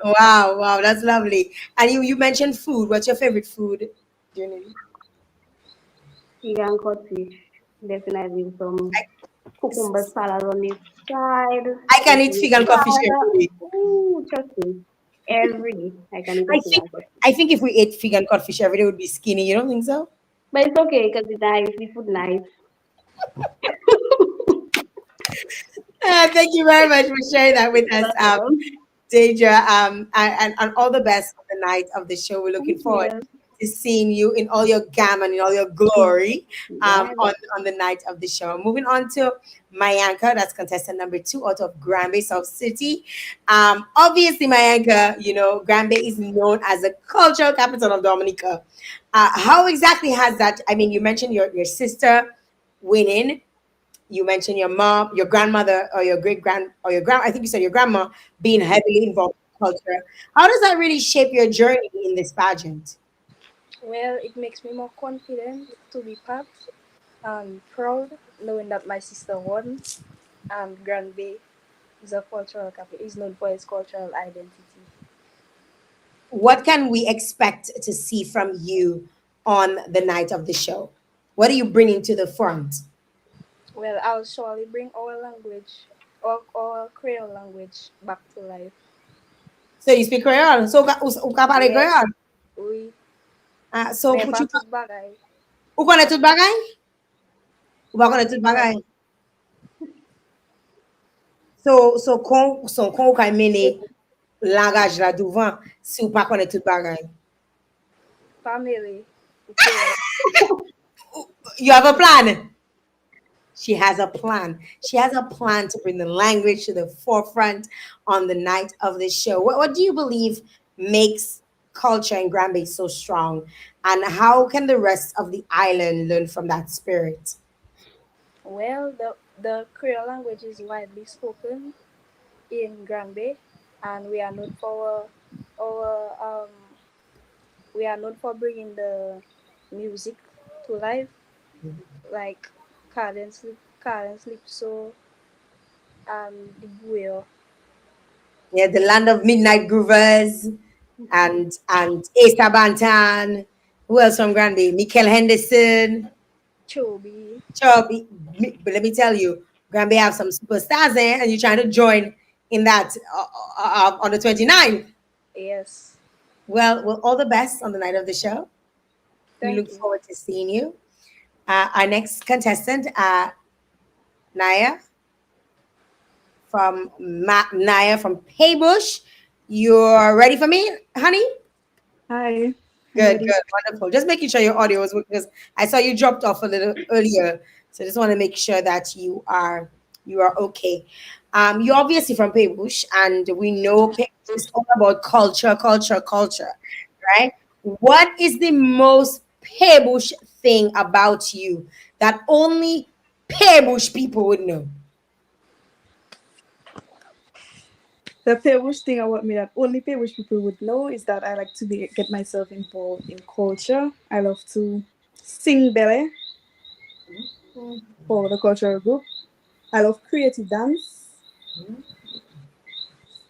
Wow, wow, that's lovely. And you mentioned food. What's your favorite food? Junie? Vegan codfish. Definitely some I, cucumber salad on this side. I can With eat some fig and codfish powder. every day. Ooh, trust me. Every day I can eat a I think vegan codfish. I think if we ate fig and codfish every day, we'd be skinny. You don't think so? But it's okay because it's nice. The food nice. Thank you very much for sharing that with us, Welcome. Deidre. And all the best on the night of the show. We're looking Thank forward you. to seeing you in all your gamma and in all your glory Yes. on the night of the show. Moving on to Mayanka, that's contestant number 2 out of Granby, South City. Obviously, Mayanka, Granby is known as the cultural capital of Dominica. How exactly has that? I mean, you mentioned your sister winning. You mentioned your mom, your grandmother, or your great grand, or your grand. I think you said your grandma being heavily involved in culture. How does that really shape your journey in this pageant? Well, it makes me more confident to be part and proud knowing that my sister won and Grand Bay. It's a cultural cafe. It's known for its cultural identity. What can we expect to see from you on the night of the show? What are you bringing to the front? Well, I'll surely bring our language, our Creole language, back to life. So you speak Creole? So ou ka pale Yes, Creole? we. So Mais pou pas tu tout bagay. ou konen tout bagay? Ou ba Pas konen tout tout bagay. bagay? So kon ou ka mene langaj la douvan si ou pa konen tout bagay? Pas mêlé. Ou Creole. You have a plan? She has a plan. She has a plan to bring the language to the forefront on the night of the show. What do you believe makes culture in Granby so strong? And how can the rest of the island learn from that spirit? Well, the Creole language is widely spoken in Granby, and our we are known for bringing the music to life, like Karen Slipso, and the Buell. Yeah, the land of midnight groovers and Asa Bantan. Who else from Granby? Mikel Henderson. Chobi. Chubby. But let me tell you, Granby have some superstars there, and you're trying to join in that on the 29th. Yes. Well, all the best on the night of the show. We Thank look you. forward to seeing you. Our next contestant, Naya Naya from Paybush. You're ready for me, honey? Hi, I'm Good, ready. good, wonderful. Just making sure your audio was working because I saw you dropped off a little earlier. So just want to make sure that you are okay. You're obviously from Paybush, and we know Paybush is all about culture, culture, culture, right? What is the most Paybush thing about you that only Paybush people would know? The Perush thing about me that only Perush people would know is that I like to get myself involved in culture. I love to sing ballet for the cultural group. I love creative dance.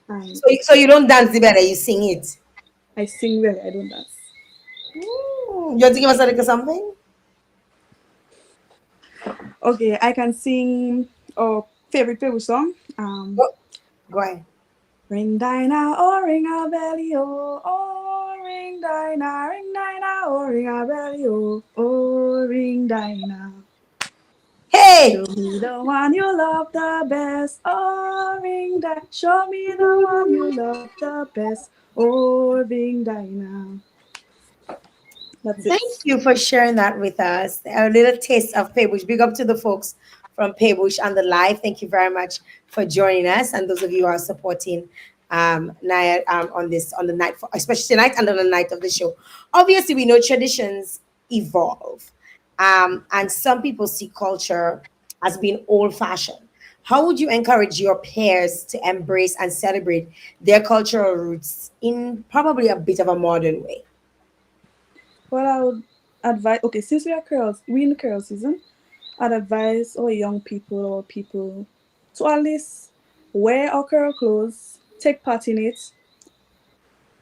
And So you don't dance the better, you sing it. I sing ballet, I don't dance. You want to give us a little something? Okay, I can sing our favorite Perush song. Go ahead. Ring Dinah, oh ring a belly, oh ring Dinah, oh ring a belly, oh ring Dinah. Hey! Show me the one you love the best, oh ring Dinah. Show me the one you love the best, oh ring Dinah. That's it. Thank you for sharing that with us. A little taste of Paybush. Big up to the folks from Paybush on the live. Thank you very much for joining us, and those of you who are supporting Naya on the night, especially tonight and on the night of the show. Obviously, we know traditions evolve, and some people see culture as being old-fashioned. How would you encourage your peers to embrace and celebrate their cultural roots in probably a bit of a modern way? Well, I would advise, okay, since we in the curl season, I'd advise our young people or people to at least wear our curl clothes, take part in it,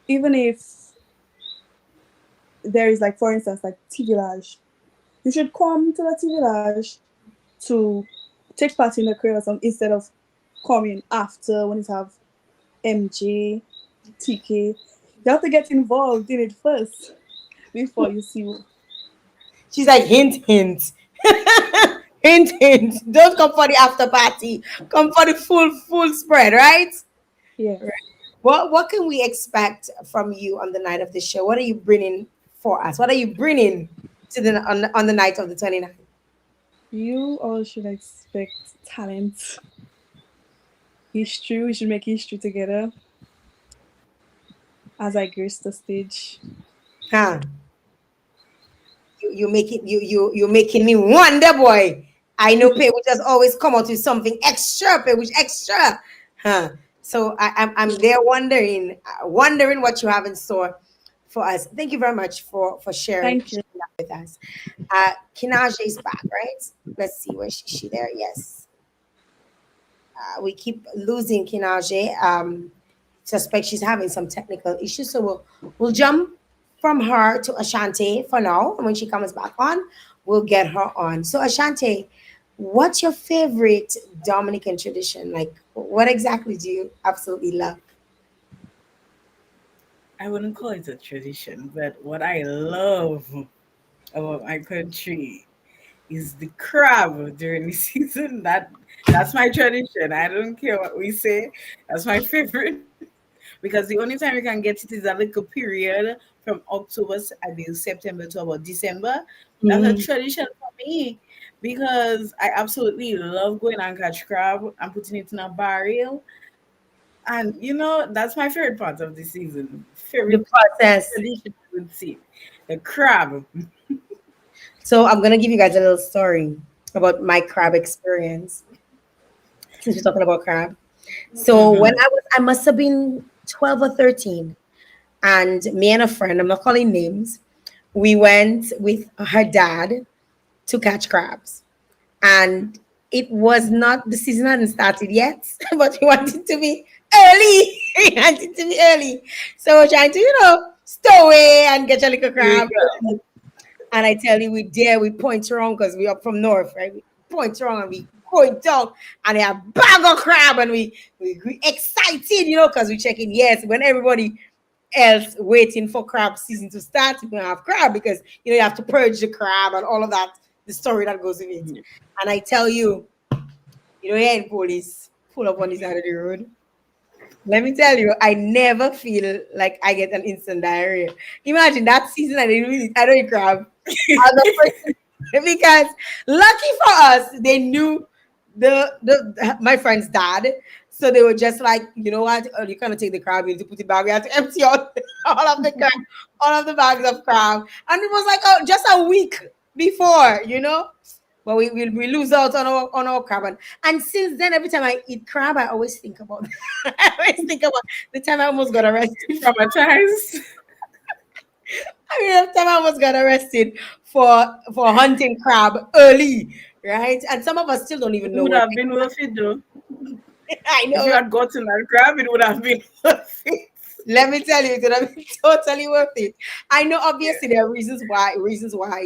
even if there is, like, for instance, like tea village. You should come to the tea village to take part in the curl song instead of coming after when it have MJ, TK. You have to get involved in it first before you see. She's like, hint, hint. Hint, hint. Don't come for the after party. Come for the full spread, right? Yeah. Right. What can we expect from you on the night of the show? What are you bringing for us? What are you bringing to on the night of the 29th? You all should expect talent, history. We should make history together as I grace the stage. Huh? You're making me wonder, boy. I know Pay will just always come out with something extra, Pay which extra. Huh. So I'm there wondering what you have in store for us. Thank you very much for sharing Thank you. that with us. Kinaje is back, right? Let's see where she there. Yes. we keep losing Kinaje. Suspect she's having some technical issues, so we'll jump from her to Ashante for now. And when she comes back on, we'll get her on. So Ashante, what's your favorite Dominican tradition? Like, what exactly do you absolutely love? I wouldn't call it a tradition, but what I love about my country is the crab during the season. That's my tradition. I don't care what we say. That's my favorite. Because the only time you can get it is a little period from October, I mean September to about December. That's a Mhm. tradition for me because I absolutely love going and catch crab and putting it in a barrel. And that's my favorite part of the season. The Favorite process. tradition I would say. The crab. So I'm gonna give you guys a little story about my crab experience since we're talking about crab. So when Mm-hmm. I must have been 12 or 13, and me and a friend, I'm not calling names, we went with her dad to catch crabs. And it was not, the season hadn't started yet, but we wanted to be early. We wanted to be early. So we're trying to, stow away and get a little Here we crab. go. And I tell you, we point wrong because we up from north, right? We point wrong and we going down and they have bag of crab and we excited, because we checking yes when everybody else waiting for crab season to start, we're gonna have crab because you have to purge the crab and all of that, the story that goes with it. And I tell you, yeah, police pull up on the side of the road. Let me tell you, I never feel like I get an instant diarrhea. Imagine that season I don't eat crab. As a person, because lucky for us, they knew my friend's dad. So they were just like, you know what? Oh, you cannot take the crab, you need to put it back. We had to empty out all of the crab, all of the bags of crab. And it was like just a week before, But we lose out on our crab. And since then, every time I eat crab, I always think about I always think about the time I almost got arrested. Traumatized. I mean, every time I almost got arrested for hunting crab early, right? And some of us still don't even It know would what have been worth it though. I If you know. had gotten that crab, it would have been worth it. Let me tell you, it would have been totally worth it. I know Yeah. obviously there are reasons why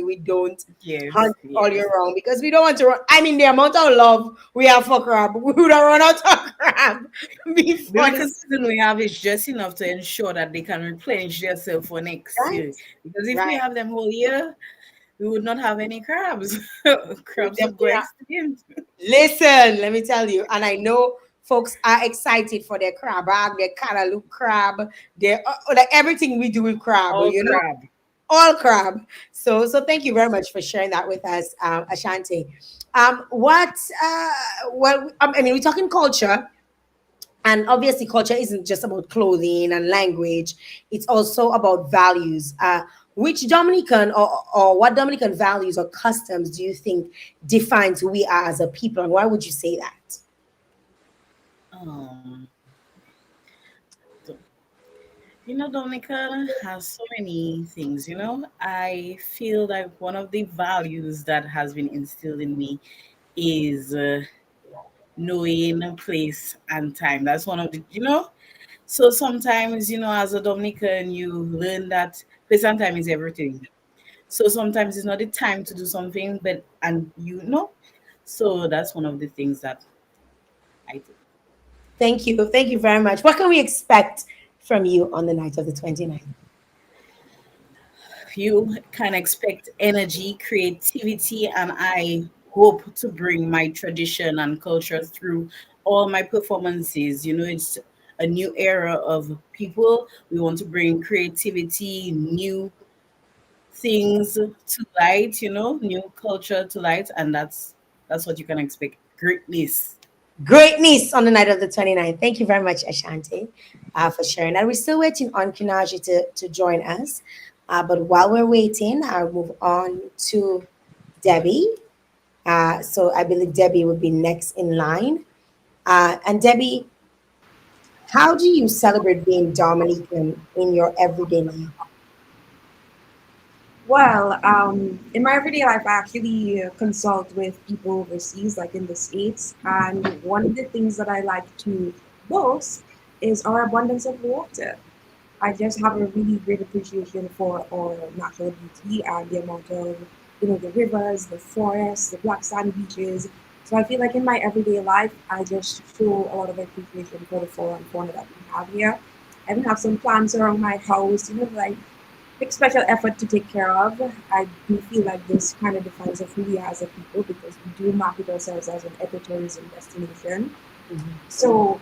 we don't Yes, hunt all yes. year round because we don't want to run. I mean, the amount of love we have for crab, we would have run out of crab The before little this. season we have is just enough to ensure that they can replenish themselves for next Right, year. Because if we right. have them whole year, we would not have any crabs. We Crabs would go definitely extinct. listen, let me tell you, and I know folks are excited for their crab bag, their cantaloupe crab, their like everything we do with crab, All crab. all crab. So thank you very much for sharing that with us, Ashanti. What? Well, I mean, we're talking culture. And obviously, culture isn't just about clothing and language, it's also about values. Which Dominican or what Dominican values or customs do you think defines who we are as a people? And why would you say that? Um, so, Dominica has so many things. I feel like one of the values that has been instilled in me is knowing place and time. That's one of the. So sometimes, as a Dominican, you learn that place and time is everything. So sometimes it's not the time to do something, but and so that's one of the things that I do. Thank you. Thank you very much. What can we expect from you on the night of the 29th? You can expect energy, creativity, and I hope to bring my tradition and culture through all my performances. It's a new era of people. We want to bring creativity, new things to light, new culture to light, and that's what you can expect. Greatness. Greatness on the night of the 29th. Thank you very much, Ashanti, for sharing that. We're still waiting on Kinaji to join us. But while we're waiting, I'll move on to Debbie. So I believe Debbie would be next in line. And Debbie, how do you celebrate being Dominican in your everyday life? Well, in my everyday life, I actually consult with people overseas, like in the States. And one of the things that I like to boast is our abundance of water. I just have a really great appreciation for our natural beauty and the amount of, the rivers, the forests, the black sand beaches. So I feel like in my everyday life, I just show a lot of appreciation for the flora and fauna that we have here. I even have some plants around my house, like take special effort to take care of. I do feel like this kind of defines of who we are as a people because we do market ourselves as an ecotourism destination. So,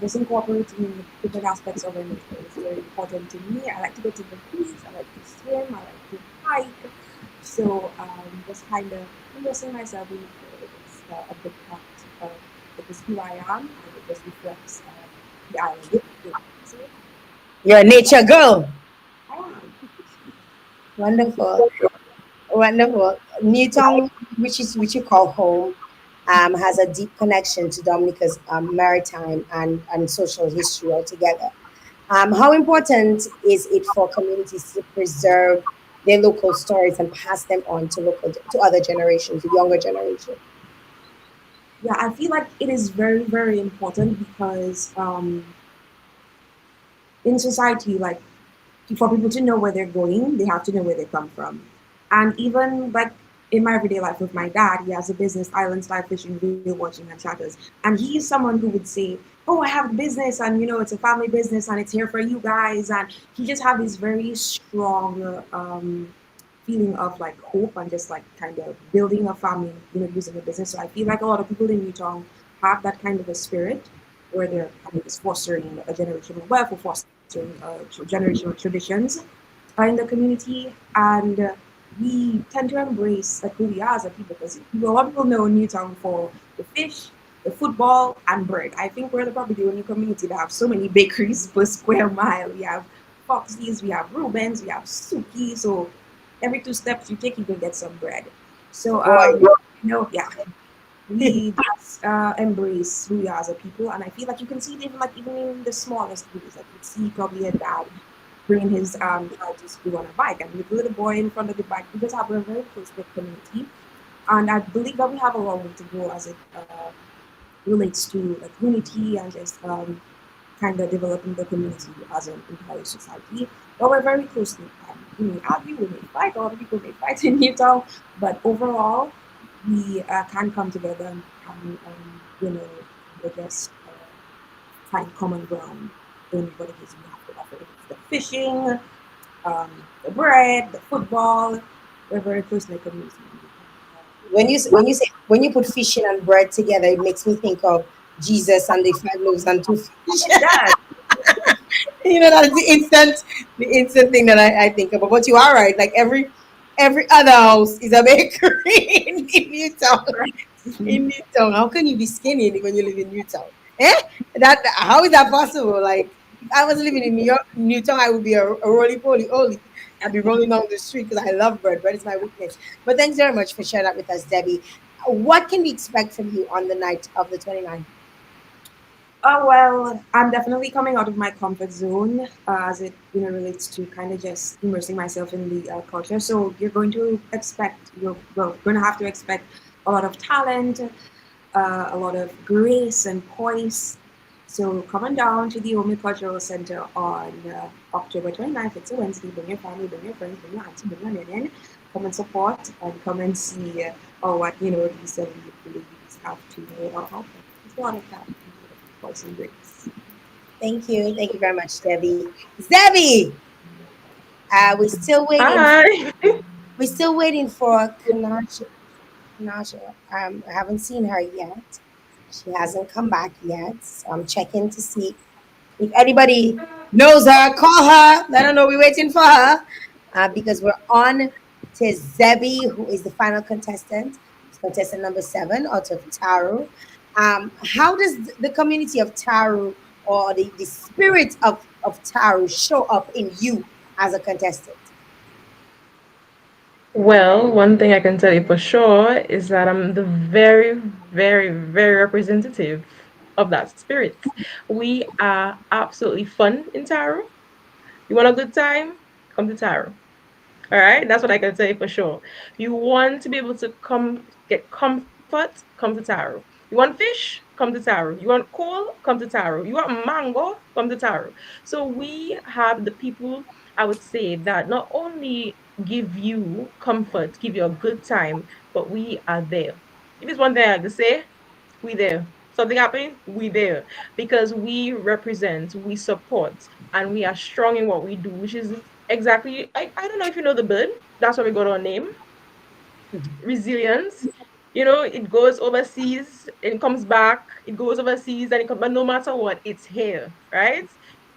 just incorporating different aspects of our nature is very important to me. I like to go to the beach, I like to swim, I like to hike. So, just kind of immersing myself in nature is a big part of because who I am and it just reflects the island. So, You're a nature girl. I am. Wonderful. Wonderful. Newtown, which you call home, has a deep connection to Dominica's maritime and social history altogether. How important is it for communities to preserve their local stories and pass them on to other generations, the younger generation? Yeah, I feel like it is very, very important because in society, like for people to know where they're going, they have to know where they come from. And even like in my everyday life with my dad, he has a business, Island Style Fishing, Whale Watching, and Chatters. And he's someone who would say, "Oh, I have a business, and it's a family business, and it's here for you guys." And he just have this very strong feeling of like hope and just like kind of building a family, using a business. So I feel like a lot of people in Newtown have that kind of a spirit where they're kind of just fostering a generational wealth or fostering generational traditions in the community. And we tend to embrace like who we are as a people because a lot of people know Newtown for the fish, the football, and bread. I think we're probably the only community that have so many bakeries per square mile. We have Foxy's, we have Rubens, we have Suki. So every two steps you take, you can get some bread. So, Boy, yeah, we just embrace who we are as a people, and I feel like you can see it even in the smallest things. Like you see probably a dad bringing his child to school on a bike, and with a little boy in front of the bike. We just have a very close knit community, and I believe that we have a long way to go as it relates to like unity and just kind of developing the community as an entire society. But we're very close knit. We may argue, we may fight, a lot of people may fight in Utah, but overall, we can come together and just find common ground in what it is we have to offer. It's the fishing, the bread, the football. We're very close knit community. when you put fishing and bread together, it makes me think of Jesus and the 5 loaves and 2 fish. It does. That's the instant thing that I think about. But you are right. Like every other house is a bakery in Newtown. In Newtown, how can you be skinny when you live in Newtown? Eh? That how is that possible? Like if I was living in New York, Newtown, I would be a roly poly oly. I'd be rolling down the street because I love bread. Bread is my weakness. But thanks very much for sharing that with us, Debbie. What can we expect from you on the night of the 29th? Oh well, I'm definitely coming out of my comfort zone as it relates to kind of just immersing myself in the culture. So you're going to expect you're going to have to expect a lot of talent, a lot of grace and poise. So come on down to the Omi Cultural Center on October 29th. It's a Wednesday. Bring your family, bring your friends, bring your auntie, bring your nene. Come and support and come and see what these ladies have to offer. It's a lot of that. For some grace. Thank you. Thank you very much, Debbie. Debbie, we're still waiting. Hi. We're still waiting for Kanaja. Kanaja. I haven't seen her yet. She hasn't come back yet. So I'm checking to see if anybody knows her. Call her. Let her know we're waiting for her. Because we're on to Zebi, who is the final contestant. It's contestant number 7 out of Taru. How does the community of Taru or the spirit of Taru show up in you as a contestant? Well, one thing I can tell you for sure is that I'm the very, very, very representative of that spirit. We are absolutely fun in Taro. You want a good time? Come to Taro. All right, that's what I can say for sure. You want to be able to get comfort, come to Taro. You want fish, come to Taro. You want coal, come to Taro. You want mango, come to Taro. So we have the people, I would say, that not only give you comfort, give you a good time, but we are there. If it's one thing I could say, we there. Something happening, we there. Because we represent, we support, and we are strong in what we do, which is exactly, I don't know if you know the bird. That's where we got our name, resilience. You know, it goes overseas and comes back. It goes overseas and it comes, but no matter what, it's here, right?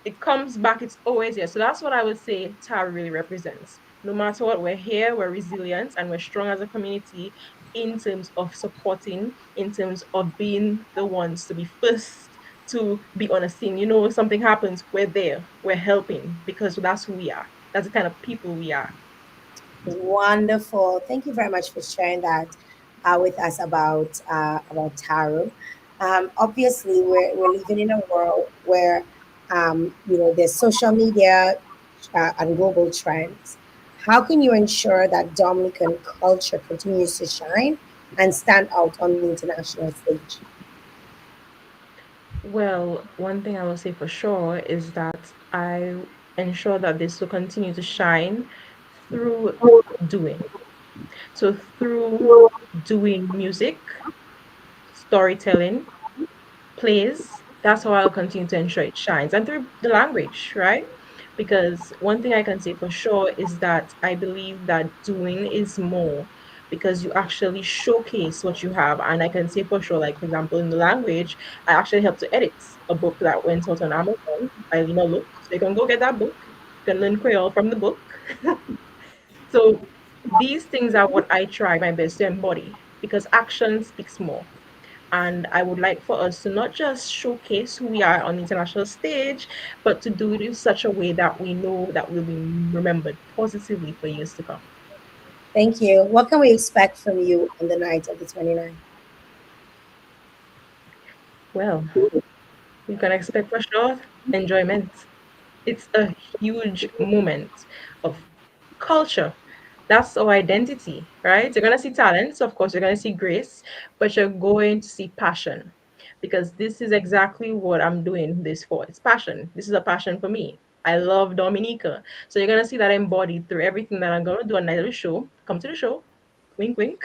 It comes back, it's always here. So that's what I would say Tara really represents. No matter what, we're here, we're resilient, and we're strong as a community in terms of supporting, in terms of being the ones to be first to be on a scene. You know, if something happens, we're there, we're helping because that's who we are. That's the kind of people we are. Wonderful. Thank you very much for sharing that with us about tarot. Obviously, we're living in a world where there's social media and global trends. How can you ensure that Dominican culture continues to shine and stand out on the international stage? Well, one thing I will say for sure is that I ensure that this will continue to shine through doing. So through doing music, storytelling, plays, that's how I'll continue to ensure it shines. And through the language, right? Because one thing I can say for sure is that I believe that doing is more because you actually showcase what you have. And I can say for sure, like, for example, in the language, I actually helped to edit a book that went out on Amazon by Lena Look. So you can go get that book. You can learn Creole from the book. So these things are what I try my best to embody because action speaks more. And I would like for us to not just showcase who we are on the international stage, but to do it in such a way that we know that we'll be remembered positively for years to come. Thank you. What can we expect from you on the night of the 29th? Well, you can expect for sure enjoyment. It's a huge moment of culture. That's our identity, right? You're going to see talents, of course, you're going to see grace, but you're going to see passion because this is exactly what I'm doing this for. It's passion. This is a passion for me. I love Dominica. So you're going to see that embodied through everything that I'm going to do on night of the show. Come to the show. Wink, wink.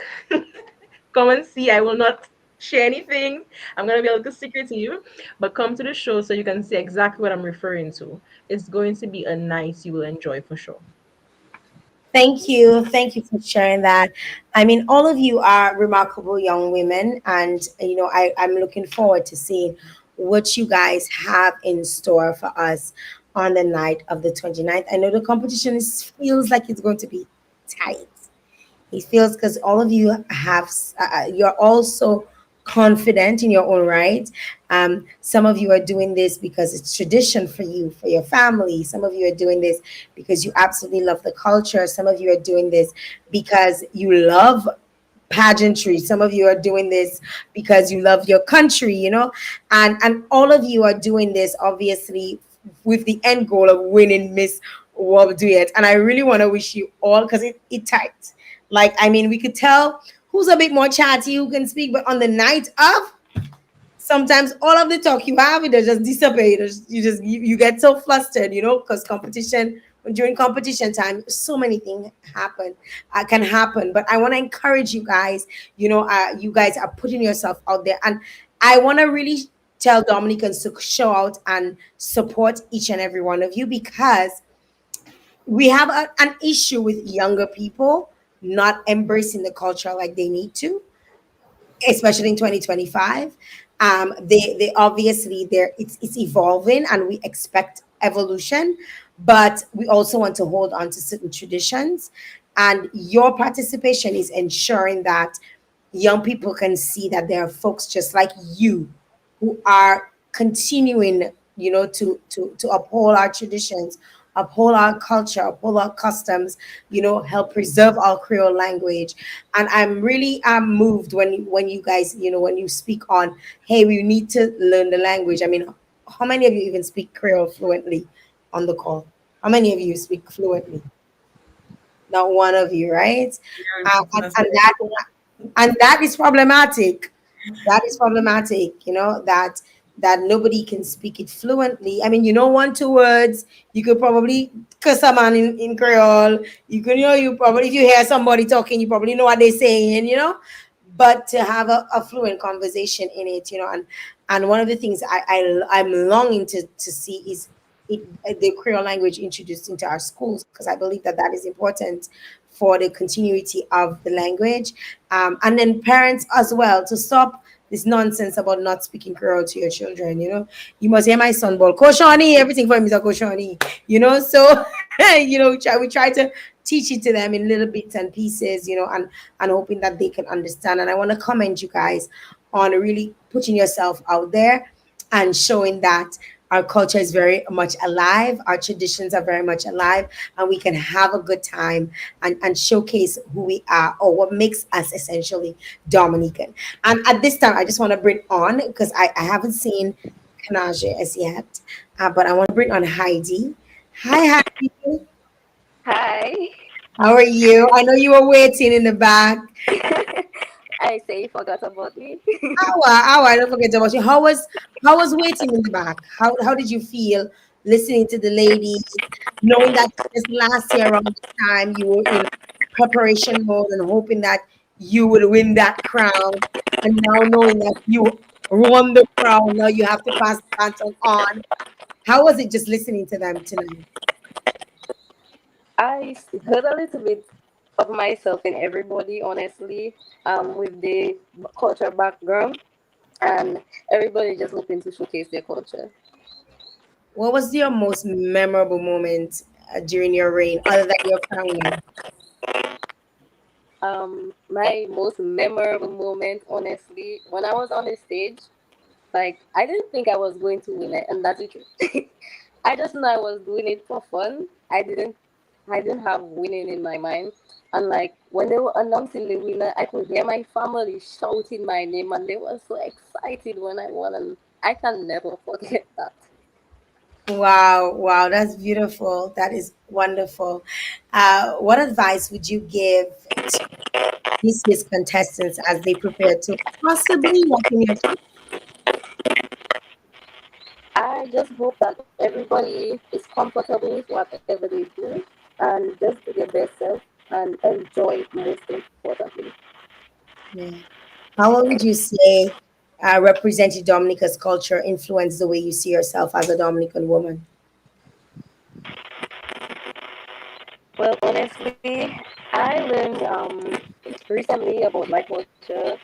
Come and see. I will not share anything. I'm going to be a little secret to you, but come to the show so you can see exactly what I'm referring to. It's going to be a night you will enjoy for sure. Thank you. Thank you for sharing that. I mean, all of you are remarkable young women, and I'm looking forward to seeing what you guys have in store for us on the night of the 29th. I know the competition feels like it's going to be tight. He feels because all of you have, you're also confident in your own right. Some of you are doing this because it's tradition for you, for your family. Some of you are doing this because you absolutely love the culture. Some of you are doing this because you love pageantry. Some of you are doing this because you love your country, and all of you are doing this obviously with the end goal of winning Miss World Duet. And I really want to wish you all because it tight. Like, I mean, we could tell who's a bit more chatty, who can speak, but on the night of, sometimes all of the talk you have, it just disappear. You get so flustered, because competition, during competition time, so many things can happen. But I want to encourage you guys. You guys are putting yourself out there, and I want to really tell Dominicans to show out and support each and every one of you because we have an issue with younger people not embracing the culture like they need to, especially in 2025. They obviously it's evolving and we expect evolution, but we also want to hold on to certain traditions, and your participation is ensuring that young people can see that there are folks just like you who are continuing, to uphold our traditions, uphold our culture, uphold our customs, help preserve our Creole language. And I'm really moved when you guys, when you speak on, hey, we need to learn the language. I mean, how many of you even speak Creole fluently on the call? How many of you speak fluently? not one of you, right? You're putting us And there. that is problematic. That is problematic, that nobody can speak it fluently. I mean, you know, 1 2 words. You could probably cuss a man in Creole. You could, you probably, if you hear somebody talking, you probably know what they're saying, but to have a fluent conversation in it, and one of the things I'm longing to see is the Creole language introduced into our schools, because I believe that that is important for the continuity of the language, and then parents as well, to stop this nonsense about not speaking Creole to your children. You must hear my son ball Koshani, everything for him is a Koshani. So we try to teach it to them in little bits and pieces, and hoping that they can understand. And I want to commend you guys on really putting yourself out there and showing that our culture is very much alive, our traditions are very much alive, and we can have a good time and showcase who we are, or what makes us essentially Dominican. And at this time, I just want to bring on, because I haven't seen Kanaje as yet, but I want to bring on Heidi. Hi, Heidi. Hi. How are you? I know you were waiting in the back. I say you forgot about me. I don't forget about you. How was waiting in the back? How did you feel listening to the ladies, knowing that just last year around this time you were in preparation mode and hoping that you would win that crown, and now knowing that you won the crown, now you have to pass the baton on. How was it just listening to them tonight? Heard a little bit of myself in everybody, honestly, with the culture background, and everybody just looking to showcase their culture. What was your most memorable moment during your reign, other than your crowning? My most memorable moment, honestly, when I was on the stage, like I didn't think I was going to win it, and that's the truth. I just know I was doing it for fun. I didn't have winning in my mind. And like when they were announcing the winner, I could hear my family shouting my name, and they were so excited when I won, and I can never forget that. Wow, wow, that's beautiful. That is wonderful. What advice would you give to this year's contestants as they prepare to possibly walk in your shoes? I just hope that everybody is comfortable with whatever they do, and just be their best self and enjoy it most importantly. Yeah. How would you say representing Dominica's culture influenced the way you see yourself as a Dominican woman? Well, honestly, I learned recently about my culture,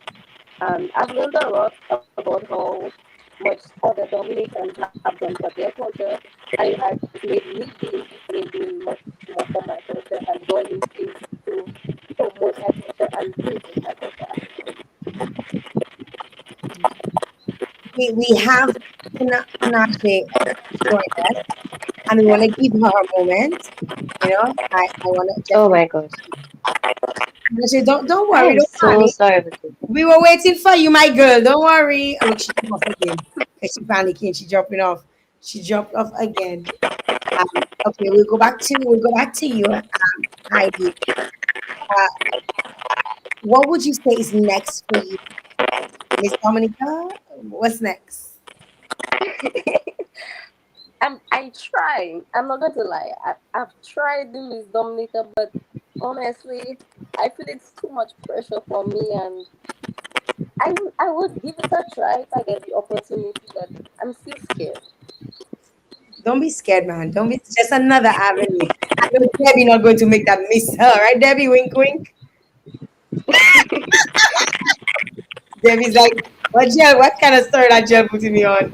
and I've learned a lot about how much other Dominicans have done for their culture, and it has made me think in doing much more for my culture and joining things to promote my culture and preserve my culture. We have Kanache join us, and we want to give her a moment. I want to Oh definitely. my gosh. Kanache, don't I worry, am don't so panic. sorry for this. We were waiting for you, my girl. Don't worry. Oh, look, she came off again. Because she panicking. She dropping off. She dropped off again. Okay, we'll go back to you, Heidi. Uh, what would you say is next for you, Miss Dominica? What's next? I try. I'm not going to lie. I've tried the Miss Dominica, but honestly, I feel it's too much pressure for me, and I would give it a try if I get the opportunity, but I'm still scared. Don't be scared, man. Don't be just another avenue. I know Debbie not going to make that miss her, right? Debbie, wink, wink. Debbie's like, what kind of story that Jill putting me on?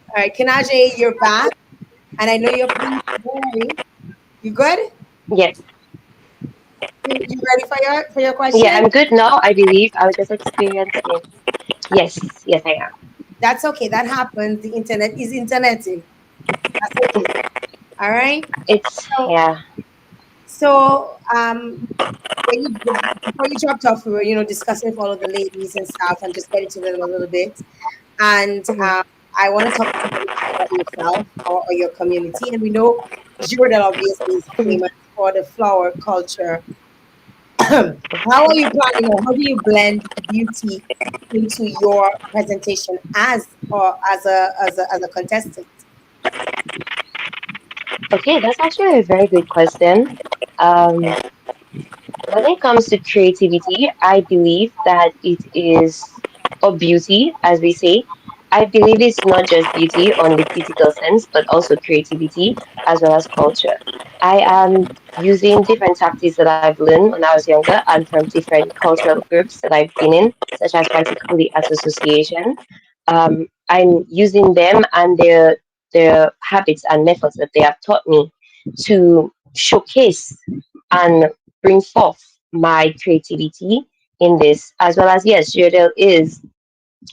All right, Kanaje, you're back, and I know you're pleased. Don't worry. You good? Yes. You ready for your Yeah, question? I'm good now, I believe. I was just experiencing. Yes, yes, I am. That's okay. That happens. The internet is interneting. That's okay. All right. It's, So, yeah. so before you dropped off, we were discussing with all of the ladies and stuff, and just getting to know them a little bit. And Mhm. I want to talk to you a little bit about yourself, or your community. And we know Jordan obviously is Mhm. famous for the flower culture, how are you planning, or how do you blend beauty into your presentation as or as a contestant? Okay, that's actually a very good question. Um, When it comes to creativity, I believe that it is, or beauty, as we say, I believe it's not just beauty on the physical sense, but also creativity as well as culture. I am using different tactics that I've learned when I was younger and from different cultural groups that I've been in, such as particularly at association. I'm using them and their habits and methods that they have taught me to showcase and bring forth my creativity in this, as well as yes, Girdle is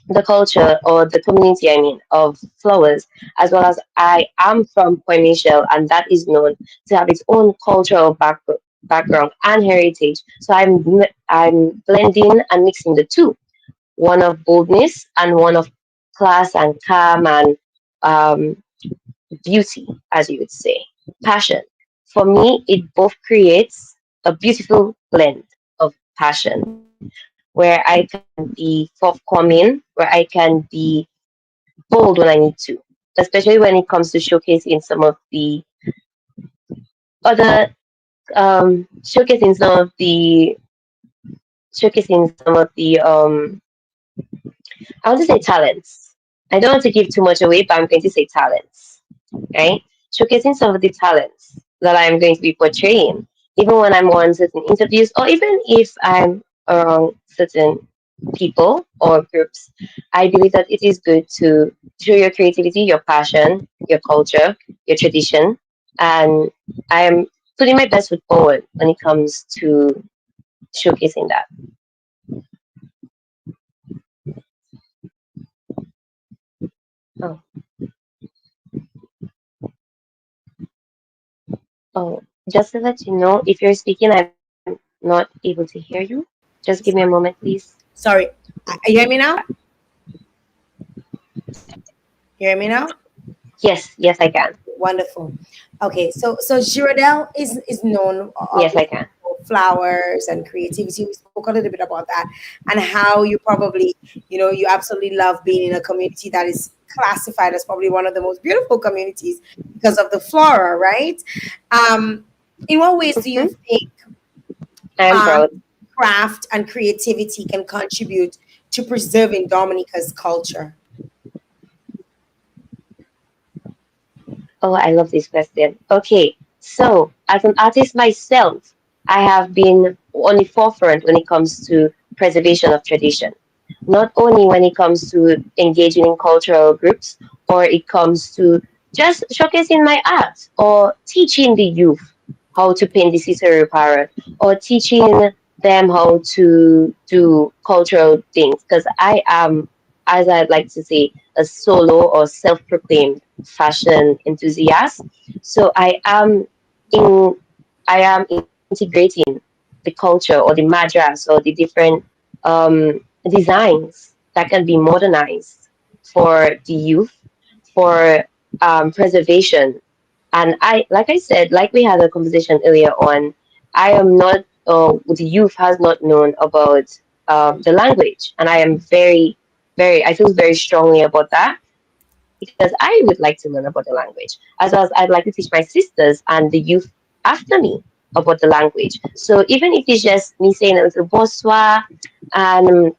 the culture or the community, I mean, of flowers, as well as I am from Point Michel, and that is known to have its own cultural background and heritage. So I'm blending and mixing the two, one of boldness and one of class and calm and um, beauty, as you would say, passion. For me, it both creates a beautiful blend of passion where I can be forthcoming, where I can be bold when I need to, especially when it comes to other, showcasing some of the I want to say talents. I don't want to give too much away, but I'm going to say talents, right? Showcasing some of the talents that I'm going to be portraying, even when I'm on certain interviews, or even if I'm around certain people or groups. I believe that it is good to show your creativity, your passion, your culture, your tradition, and I am putting my best foot forward when it comes to showcasing that. Oh, oh, just to let you know, if you're speaking, I'm not able to hear you. Just give me a moment, please. Sorry, you hear me now? You hear me now? Yes, yes, I can. Wonderful. Okay, so Girardel is known Yes, I obviously can. for flowers and creativity. We spoke a little bit about that, and how you probably, you absolutely love being in a community that is classified as probably one of the most beautiful communities because of the flora, right? Um, in what ways do you Hmm. think I am um, proud. craft and creativity can contribute to preserving Dominica's culture? Oh, I love this question. Okay, so as an artist myself, I have been on the forefront when it comes to preservation of tradition. Not only when it comes to engaging in cultural groups, or it comes to just showcasing my art, or teaching the youth how to paint the Cicero parrot, or teaching them how to do cultural things. Because I am, as I'd like to say, a solo or self-proclaimed fashion enthusiast. So in I am integrating the culture or the madras or the different designs that can be modernized for the youth for preservation. And like I said, like we had a conversation earlier on, I am not, the youth has not known about the language. And I am I feel very strongly about that because I would like to learn about the language, as well as I'd like to teach my sisters and the youth after me about the language. So even if it's just me saying a little bonsoir and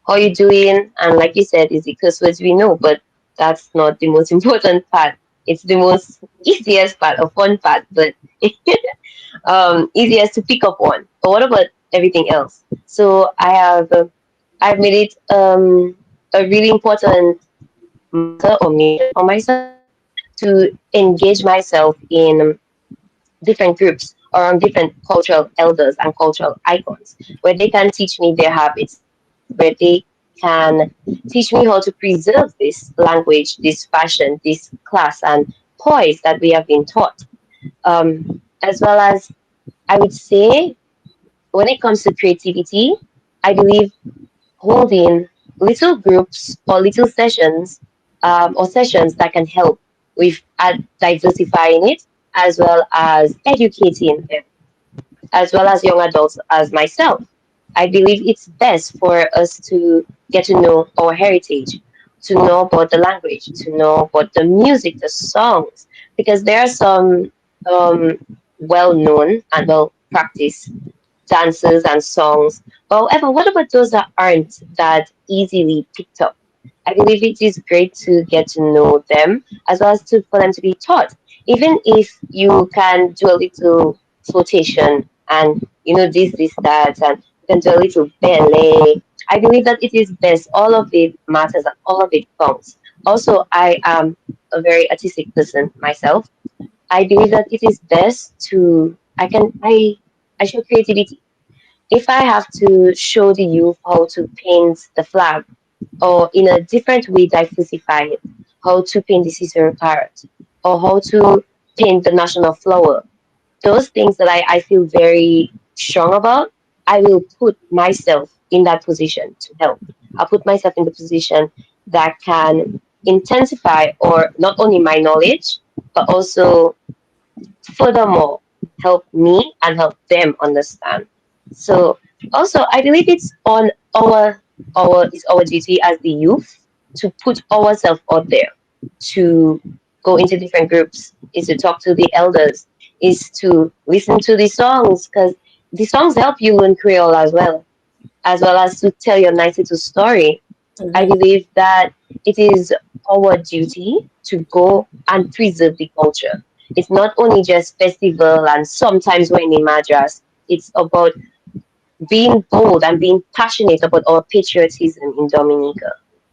how you doing, and like you said, is the curse words we know, but that's not the most important part. It's the most easiest part or fun part, but easiest to pick up on. But what about everything else? So I've made it a really important matter or mission for myself to engage myself in different groups around different cultural elders and cultural icons where they can teach me their habits, where they can teach me how to preserve this language, this fashion, this class and poise that we have been taught. As well as I would say, when it comes to creativity, I believe holding little groups or little sessions or sessions that can help with diversifying it. as well as educating them, as well as young adults as myself. I believe it's best for us to get to know our heritage, to know about the language, to know about the music, the songs, because there are some um, well known and well practiced dances and songs. However, what about those that aren't that easily picked up? I believe it is great to get to know them as well as to for them to be taught. Even if you can do a little flotation and this, that, and you can do a little ballet. I believe that it is best. All of it matters and all of it counts. Also, I am a very artistic person myself. I believe that it is best to I show creativity. If I have to show the youth how to paint the flag or in a different way diversify it, how to paint the Cicero parrot or how to paint the national flower, those things that I feel very strong about, I will put myself in that position to help. I'll put myself in the position that can intensify or not only my knowledge, but also furthermore help me and help them understand. So also I believe it's on our duty as the youth to put ourselves out there, to go into different groups, is to talk to the elders, is to listen to the songs, because the songs help you learn Creole as well as to tell your nice little story. I believe that it is our duty to go and preserve the culture. It's not only just festival and sometimes we're in Madras. It's about being bold and being passionate about our patriotism in Dominica.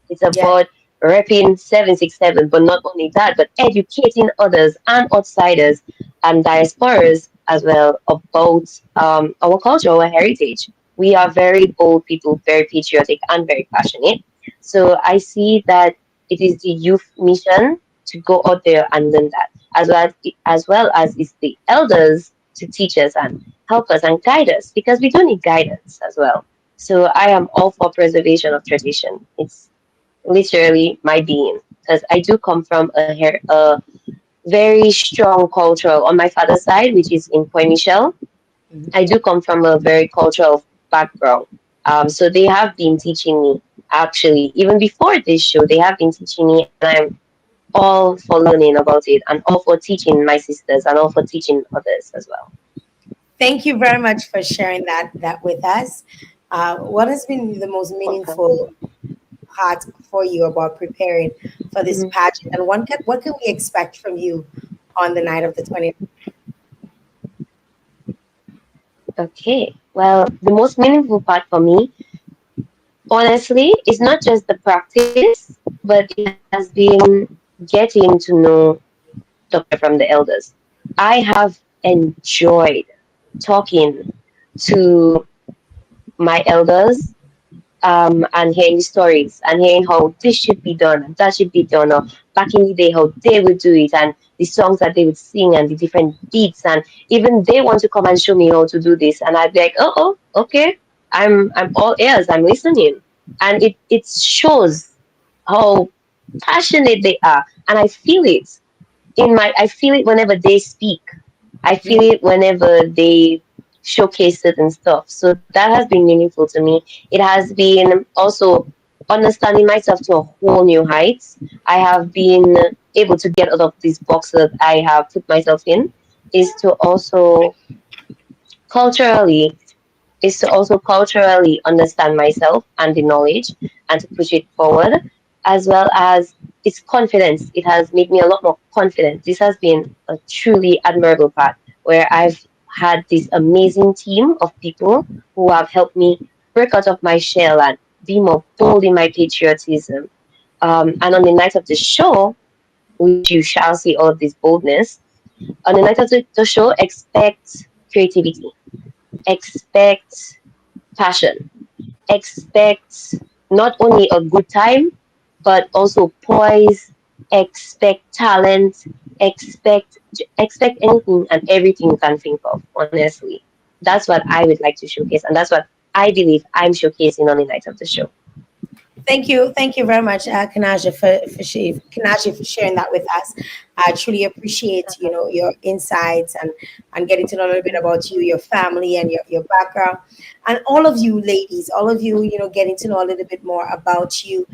It's Yeah. about repping 767, but not only that, but educating others and outsiders and diasporas as well about our culture, our heritage. We are very bold people, very patriotic and very passionate. So I see that it is the youth mission to go out there and learn that, as well as it's the elders to teach us and help us and guide us, because we do need guidance as well. So I am all for preservation of tradition. It's literally my being, because I do come from a very strong cultural on my father's side, which is in Point Michel. I do come from a very cultural background. So they have been teaching me, actually, even before this show, they have been teaching me, and I'm all for learning about it and all for teaching my sisters and all for teaching others as well. Thank you very much for sharing that with us. What has been the most Welcome. meaningful part for you about preparing for this Mhm. pageant, and what can we expect from you on the night of the 20th? Okay. Well, the most meaningful part for me, honestly, is not just the practice, but it has been getting to know from the elders. I have enjoyed talking to my elders and hearing stories and hearing how this should be done and that should be done, or back in the day how they would do it and the songs that they would sing and the different beats, and even they want to come and show me how to do this, and I'd be like, oh, okay, I'm all ears, I'm listening, and it shows how passionate they are, and I feel it whenever they speak. I feel it whenever they showcase certain stuff. So that has been meaningful to me. It has been also understanding myself to a whole new heights. I have been able to get out of this box that I have put myself in. Is to also culturally culturally understand myself and the knowledge and to push it forward, as well as its confidence. It has made me a lot more confident. This has been a truly admirable part where I've had this amazing team of people who have helped me break out of my shell and be more bold in my patriotism. And on the night of the show, which you shall see all of this boldness, on the night of the show, expect creativity, expect passion, expect not only a good time, but also poise, expect talent, expect anything and everything you can think of, honestly. That's what I would like to showcase, and that's what I believe I'm showcasing on the night of the show. Thank you very much, Kanaja, Kanaja, for sharing that with us. I truly appreciate, your insights and getting to know a little bit about you, your family, and your background, and all of you ladies, all of you, getting to know a little bit more about you.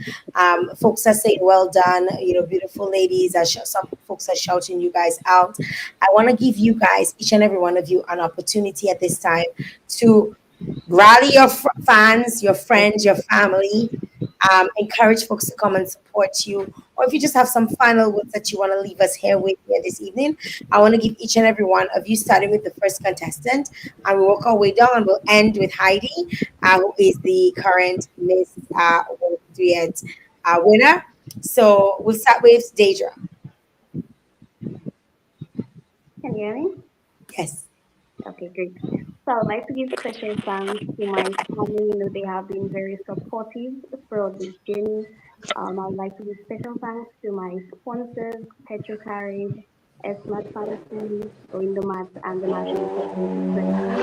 Folks are saying, "Well done," beautiful ladies. Some folks are shouting you guys out. I want to give you guys, each and every one of you, an opportunity at this time to rally your fans, your friends, your family. Encourage folks to come and support you. Or if you just have some final words that you want to leave us here with here this evening, I want to give each and every one of you, starting with the first contestant, and we'll work our way down and we'll end with Heidi, who is the current Miss World Duet winner. So we'll start with Deidre. Can you hear me? Yes. Okay, great. So I'd like to give special thanks to my family. They have been very supportive throughout this journey. I'd like to give special thanks to my sponsors, Petro Carriage, SMAT Pharmacy, Windomat, and the National Security Personnel.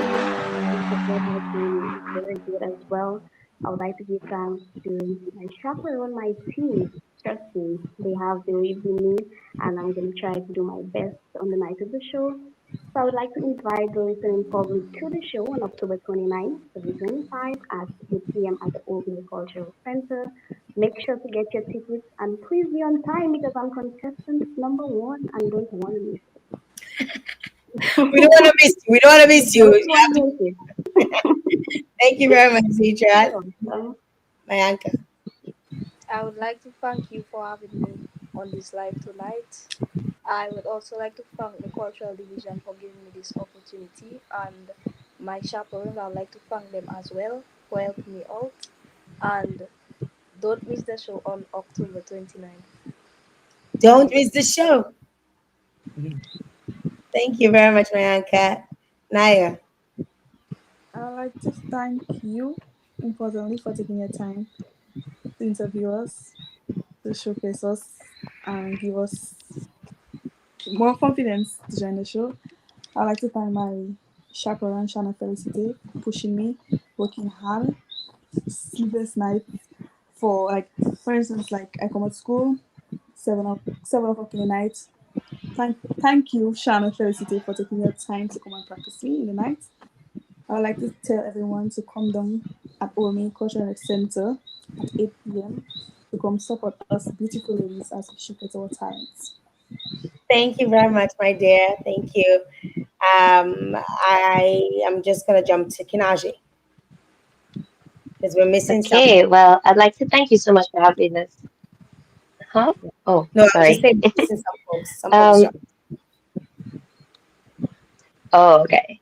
The support has been very good as well. I would like to give thanks to my chaperone, my team. Trust me, they have believed in me, and I'm going to try to do my best on the night of the show. So I would like to invite the listening public to the show on October 29th, 2025 at 8 p.m. at the Old Mill Cultural Center. Make sure to get your tickets and please be on time because I'm contestant number one and don't want to miss We don't want to miss you. We don't want to miss you. Don't You want have to to. miss it. Thank you very much, Deidre. You're welcome. My anchor. I would like to thank you for having me on this live tonight. I would also like to thank the Cultural Division for giving me this opportunity, and my chaperones, I would like to thank them as well for helping me out. And don't miss the show on October 29th. Don't miss the show. Thank you very much, my anchor. Naya. I'd like to thank you, importantly, for taking your time to interview us, to showcase us, and give us more confidence to join the show. I'd like to thank my chaperone, Shana Felicite, for pushing me, working hard, sleepless nights for, like, for instance, like I come at school, 7 o'clock in the night. Thank you, Shana Felicite, for taking your time to come and practice me in the night. I would like to tell everyone to come down at Olney Cultural Center at 8 p.m. to come support us beautiful ladies as we showcase our talents. Thank you very much, my dear. Thank you. I am just gonna jump to Kinaji because we're missing some. Okay, well, I'd like to thank you so much for having us. Huh? Oh, No, I was just sorry. saying we're missing some folks. Some folks. um, oh, okay.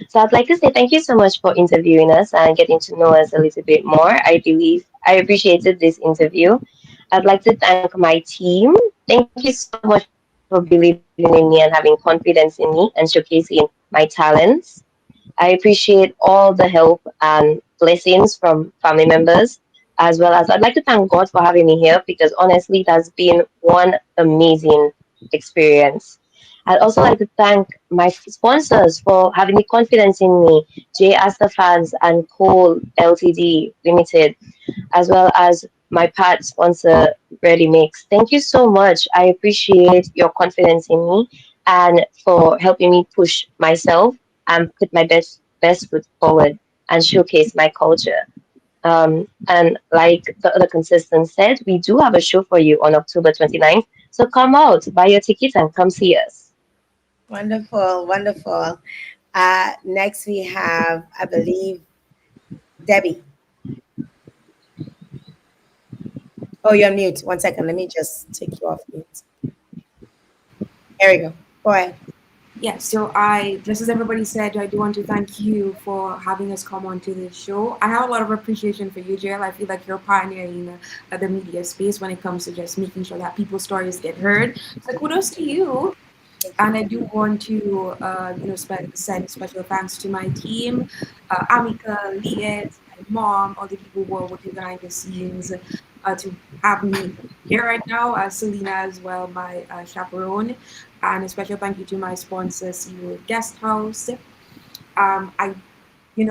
So I'd like to say thank you so much for interviewing us and getting to know us a little bit more. I believe I appreciated this interview. I'd like to thank my team. Thank you so much for believing in me and having confidence in me and showcasing my talents. I appreciate all the help and blessings from family members, as well as I'd like to thank God for having me here because honestly, it has been one amazing experience. I'd also like to thank my sponsors for having the confidence in me, J. Asta Fans and Cole Ltd Limited, as well as my part sponsor, Ready Mix. Thank you so much. I appreciate your confidence in me and for helping me push myself and put my best foot forward and showcase my culture. And like the other contestant said, we do have a show for you on October 29th. So come out, buy your tickets, and come see us. Wonderful, wonderful. Next we have, I believe, Debbie. Oh, you're on mute. One second. Let me just take you off mute. There we go. Go ahead. Yeah, so just as everybody said, I do want to thank you for having us come onto this show. I have a lot of appreciation for you, Jael. I feel like you're pioneering the media space when it comes to just making sure that people's stories get heard. So kudos to you. And I do want to, send special thanks to my team, Amika, Liet, my mom, all the people who are working behind the scenes to have me here right now, Selena as well, my chaperone. And a special thank you to my sponsor, Seawood Guest House. I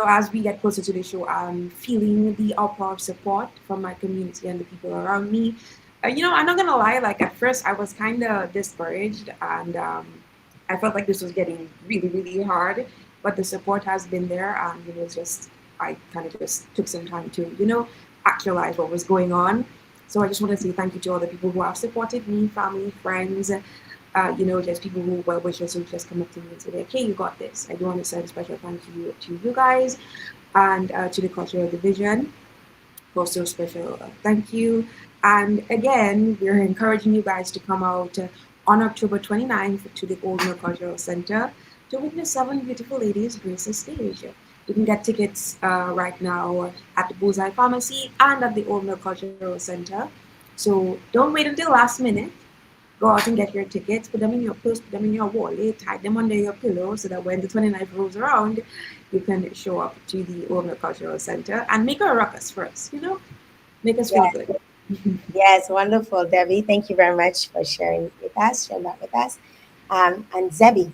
as we get closer to the show, I'm feeling the outpour of support from my community and the people around me. I'm not gonna lie. Like at first, I was kind of discouraged, and I felt like this was getting really, really hard. But the support has been there, and it was just I kind of just took some time to actualize what was going on. So I just want to say thank you to all the people who have supported me, family, friends, just people who well wishers who just come up to me and say, "Okay, you got this." I do want to send a special thank you to you guys and to the cultural division. Also, special thank you. And again, we're encouraging you guys to come out on October 29th to the Old Mill Cultural Center to witness seven beautiful ladies grace the stage. You can get tickets right now at the Bullseye Pharmacy and at the Old Mill Cultural Center. So don't wait until last minute. Go out and get your tickets, put them in your purse, put them in your wallet, tie them under your pillow so that when the 29th rolls around, you can show up to the Ormond Cultural Center and make a ruckus for us, make us feel Yes, good. yes, wonderful, Debbie. Thank you very much for sharing that with us. And Zebby.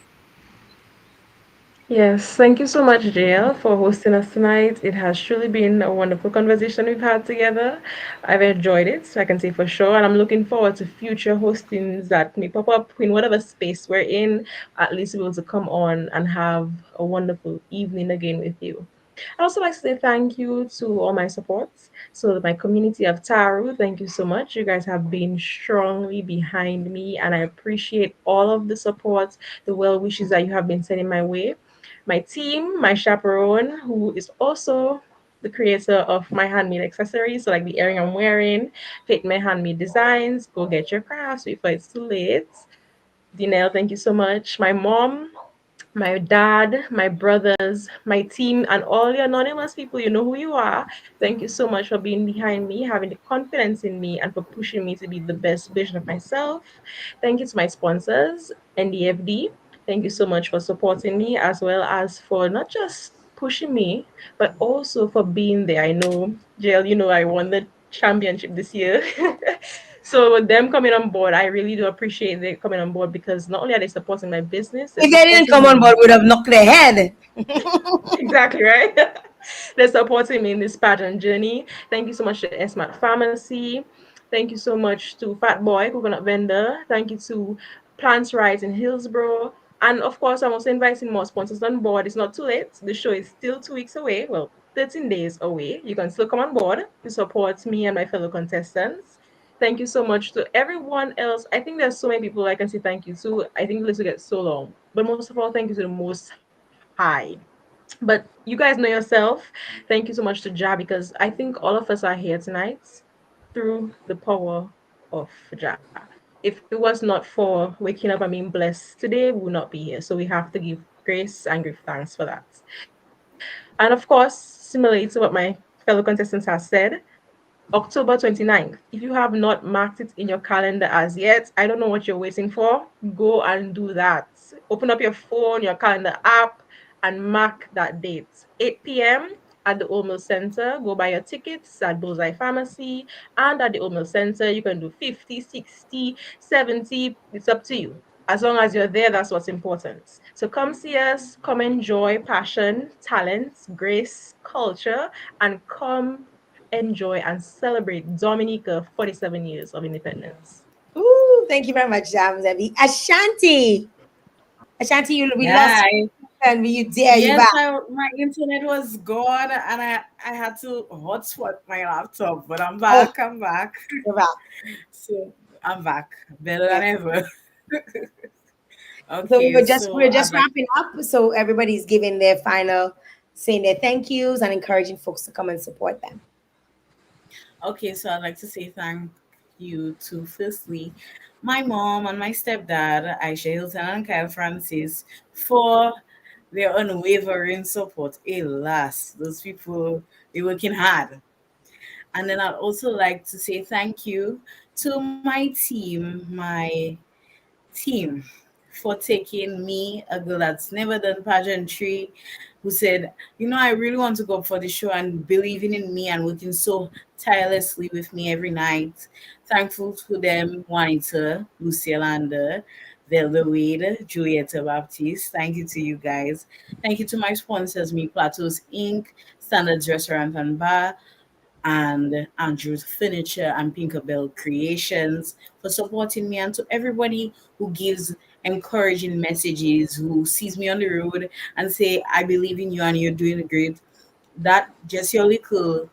Yes, thank you so much, Jael, for hosting us tonight. It has truly been a wonderful conversation we've had together. I've enjoyed it, I can say for sure, and I'm looking forward to future hostings that may pop up in whatever space we're in. At least we'll be able to come on and have a wonderful evening again with you. I'd also like to say thank you to all my supports. So, my community of Taru, thank you so much. You guys have been strongly behind me, and I appreciate all of the support, the well wishes that you have been sending my way. My team, my chaperone, who is also the creator of my handmade accessories, so like the earring I'm wearing, Fit My Handmade Designs. Go get your crafts before it's too late. Dinelle, thank you so much. My mom, my dad, my brothers, my team, and all the anonymous people, you know who you are. Thank you so much for being behind me, having the confidence in me, and for pushing me to be the best version of myself. Thank you to my sponsors, NDFD. Thank you so much for supporting me, as well as for not just pushing me, but also for being there. I know, Jael, I won the championship this year. So with them coming on board, I really do appreciate them coming on board because not only are they supporting my business, they're If they didn't supporting come me on board, in would have knocked their head. exactly right. They're supporting me in this pageant journey. Thank you so much to Smart Pharmacy. Thank you so much to Fat Boy Coconut Vendor. Thank you to Plants Rise in Hillsborough. And of course, I'm also inviting more sponsors on board. It's not too late. The show is still 2 weeks away. Well, 13 days away. You can still come on board to support me and my fellow contestants. Thank you so much to everyone else. I think there's so many people I can say thank you to. I think the list will get so long. But most of all, thank you to the Most High. But you guys know yourself. Thank you so much to Ja because I think all of us are here tonight through the power of Ja. If it was not for waking up and being blessed today, we would not be here. So we have to give grace and give thanks for that. And of course, similarly to what my fellow contestants have said, October 29th. If you have not marked it in your calendar as yet, I don't know what you're waiting for. Go and do that. Open up your phone, your calendar app, and mark that date. 8 p.m. at the Old Mill Center. Go buy your tickets at Bullseye Pharmacy. And at the Old Mill Center, you can do 50, 60, 70. It's up to you. As long as you're there, that's what's important. So come see us, come enjoy passion, talent, grace, culture, and come enjoy and celebrate Dominica 47 years of independence. Ooh, thank you very much, Zebby. Ashanti. Ashanti, we lost Yeah, you and you dare you yes, back. my internet was gone and I had to hotspot my laptop, but I'm Oh, back. I'm back. you're back. So I'm back, better than Yes. ever. So we Okay, were just so we are I'd just like wrapping up. So everybody's giving their final, saying their thank yous and encouraging folks to come and support them. okay, so I'd like to say thank you to firstly my mom and my stepdad, Aisha Hilton and Kyle Francis, for their unwavering support. Alas, those people they're working hard. And then I'd also like to say thank you to my team for taking me, a girl that's never done pageantry, who said, I really want to go up for the show and believing in me and working so tirelessly with me every night. Thankful to them, Juanita, Lucia Lander, Velda Wade, Julieta Baptiste. Thank you to you guys. Thank you to my sponsors, Me Plateaus Inc., Standards Restaurant and Bar, and Andrew's Furniture and Pinkerbell Creations for supporting me, and to everybody who gives encouraging messages, who sees me on the road and say, I believe in you and you're doing great. That just your little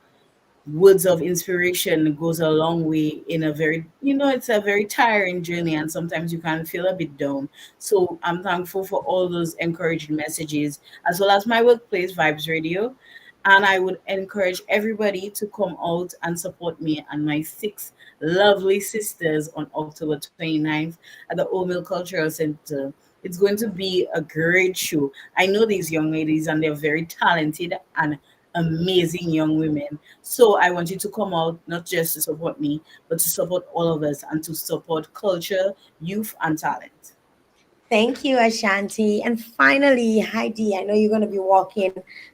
words of inspiration goes a long way in a very, it's a very tiring journey and sometimes you can feel a bit down. So I'm thankful for all those encouraging messages, as well as my workplace Vibes Radio. And I would encourage everybody to come out and support me and my six lovely sisters on October 29th at the Old Mill Cultural Center. It's going to be a great show. I know these young ladies and they're very talented and amazing young women. So I want you to come out not just to support me, but to support all of us and to support culture, youth, and talent. Thank you, Ashanti. And finally, Heidi, I know you're going to be walking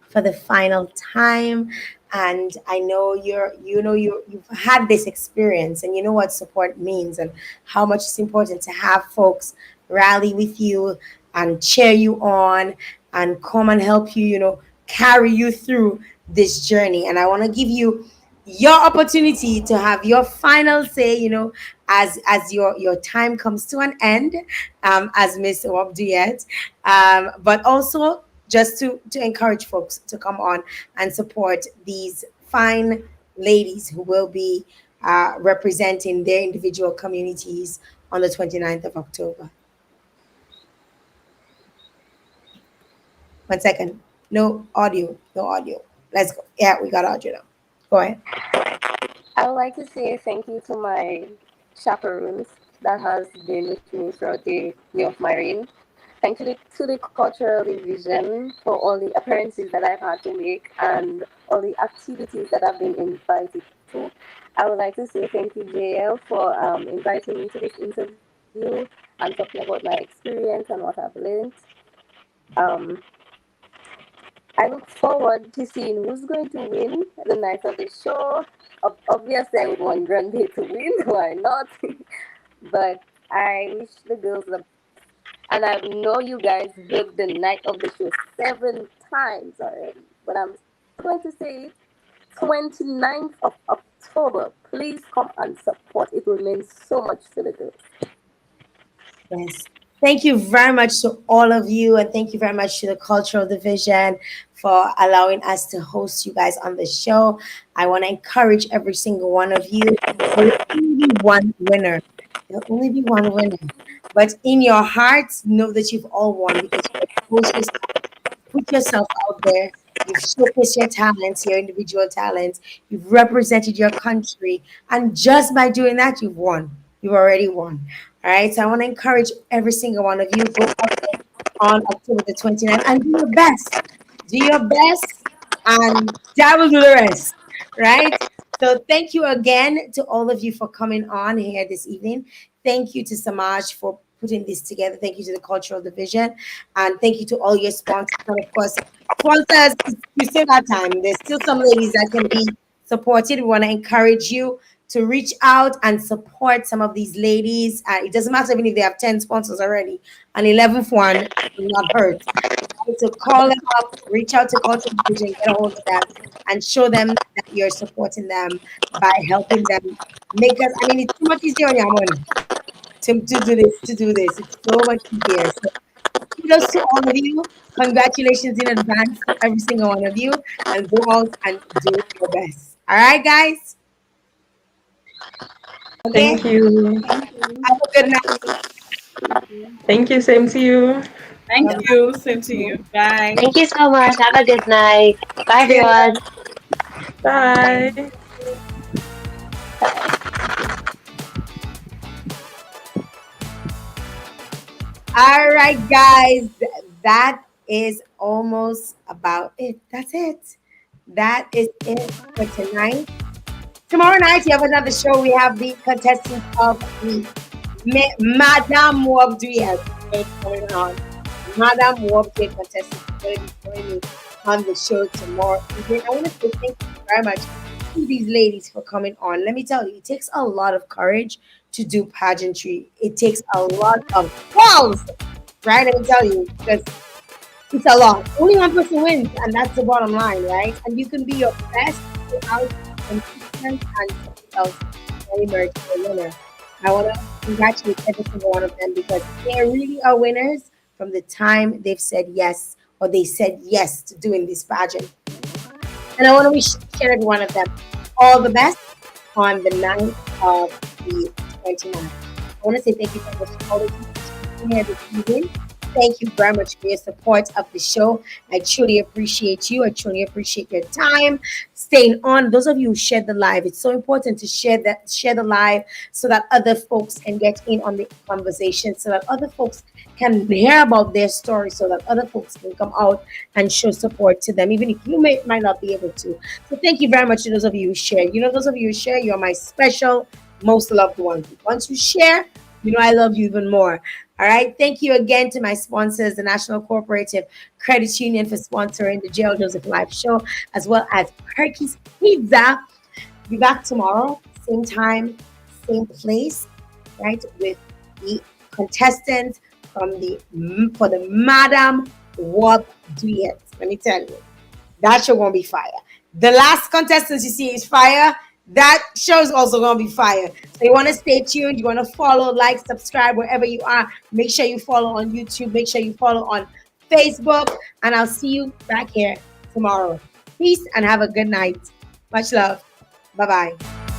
for the final time. And I know you've had this experience and you know what support means and how much it's important to have folks rally with you and cheer you on and come and help you, carry you through this journey. And I want to give you your opportunity to have your final say, as your time comes to an end, as Miss Wabduyet, but also just to encourage folks to come on and support these fine ladies who will be representing their individual communities on the 29th of October. 1 second. No audio. No audio. Let's go. Yeah, we got audio now. Go ahead. I would like to say thank you to my chaperones that has been with me throughout the year of my reign. Thank you to the cultural division for all the appearances that I've had to make and all the activities that I've been invited to. I would like to say thank you, Jael, for inviting me to this interview and talking about my experience and what I've learned. Um, I look forward to seeing who's going to win the night of the show. Obviously, I would want Grande to win. Why not? But I wish the girls the and I know you guys booked the night of the show 7 times already. But I'm going to say it 29th of October. Please come and support. It will mean so much to the girls. Yes. Thank you very much to all of you, and thank you very much to the Cultural Division for allowing us to host you guys on the show. I want to encourage every single one of you. There will only be one winner. There'll only be one winner. But in your hearts, know that you've all won because you exposed yourself, put yourself out there. You've showcased your talents, your individual talents. You've represented your country. And just by doing that, you've won. You've already won. All right. So I want to encourage every single one of you, go out there on October the 29th and do your best. Do your best and that will do the rest. Right. So thank you again to all of you for coming on here this evening. Thank you to Samaj for putting this together. Thank you to the Cultural Division. And thank you to all your sponsors. And of course, sponsors, you still got time. There's still some ladies that can be supported. We want to encourage you to reach out and support some of these ladies. It doesn't matter even if they have 10 sponsors already. An 11th one will not hurt. So call them up, reach out to Cultural Division, get a hold of them, and show them that you're supporting them by helping them make us. I mean, it's too much easier on your money to do this, to do this. It's so much easier. So kudos to all of you. Congratulations in advance to every single one of you. And go out and do your best. All right, guys? Okay? Thank you. Have a good night. Thank you. Same to you. Thank you. Same to you. Bye. Thank you so much. Have a good night. Bye, See you everyone. Bye. All right, guys. That is almost about it. That's it. That is it for tonight. Tomorrow night, you have another show. We have the contestants of the Madame Wabduyet going on. Madame Wabduyet contestants are going to be joining me on the show tomorrow evening. I want to say thank you very much to these ladies for coming on. Let me tell you, it takes a lot of courage to do pageantry. It takes a lot of balls, right? Let me tell you, because it's a lot. Only one person wins, and that's the bottom line, right? And you can be your best without consistent, and something else can emerge as a winner. I want to congratulate every single one of them because they really are winners from the time they've said yes or they said yes to doing this pageant. And I want to wish each and every one of them all the best on the night of the 29th. I want to say thank you so much to all of you for being here this evening. Thank you very much for your support of the show. I truly appreciate you. I truly appreciate your time staying on. Those of you who shared the live, it's so important to share the live so that other folks can get in on the conversation, so that other folks can hear about their story, so that other folks can come out and show support to them, even if you might not be able to. So thank you very much to those of you who shared. You know, those of you who share, you're my special, most loved ones. Once you share, you know I love you even more. All right. Thank you again to my sponsors, the National Cooperative Credit Union, for sponsoring the Jael Joseph Live Show, as well as Perky's Pizza. Be back tomorrow, same time, same place, right? With the contestants from for the Madam What Duet. Let me tell you, that show gonna be fire. The last contestants you see is fire. That show's also gonna be fire. So you want to stay tuned. You want to follow, like, subscribe wherever you are. Make sure you follow on YouTube. Make sure you follow on Facebook. And I'll see you back here tomorrow. Peace and have a good night. Much love. Bye bye.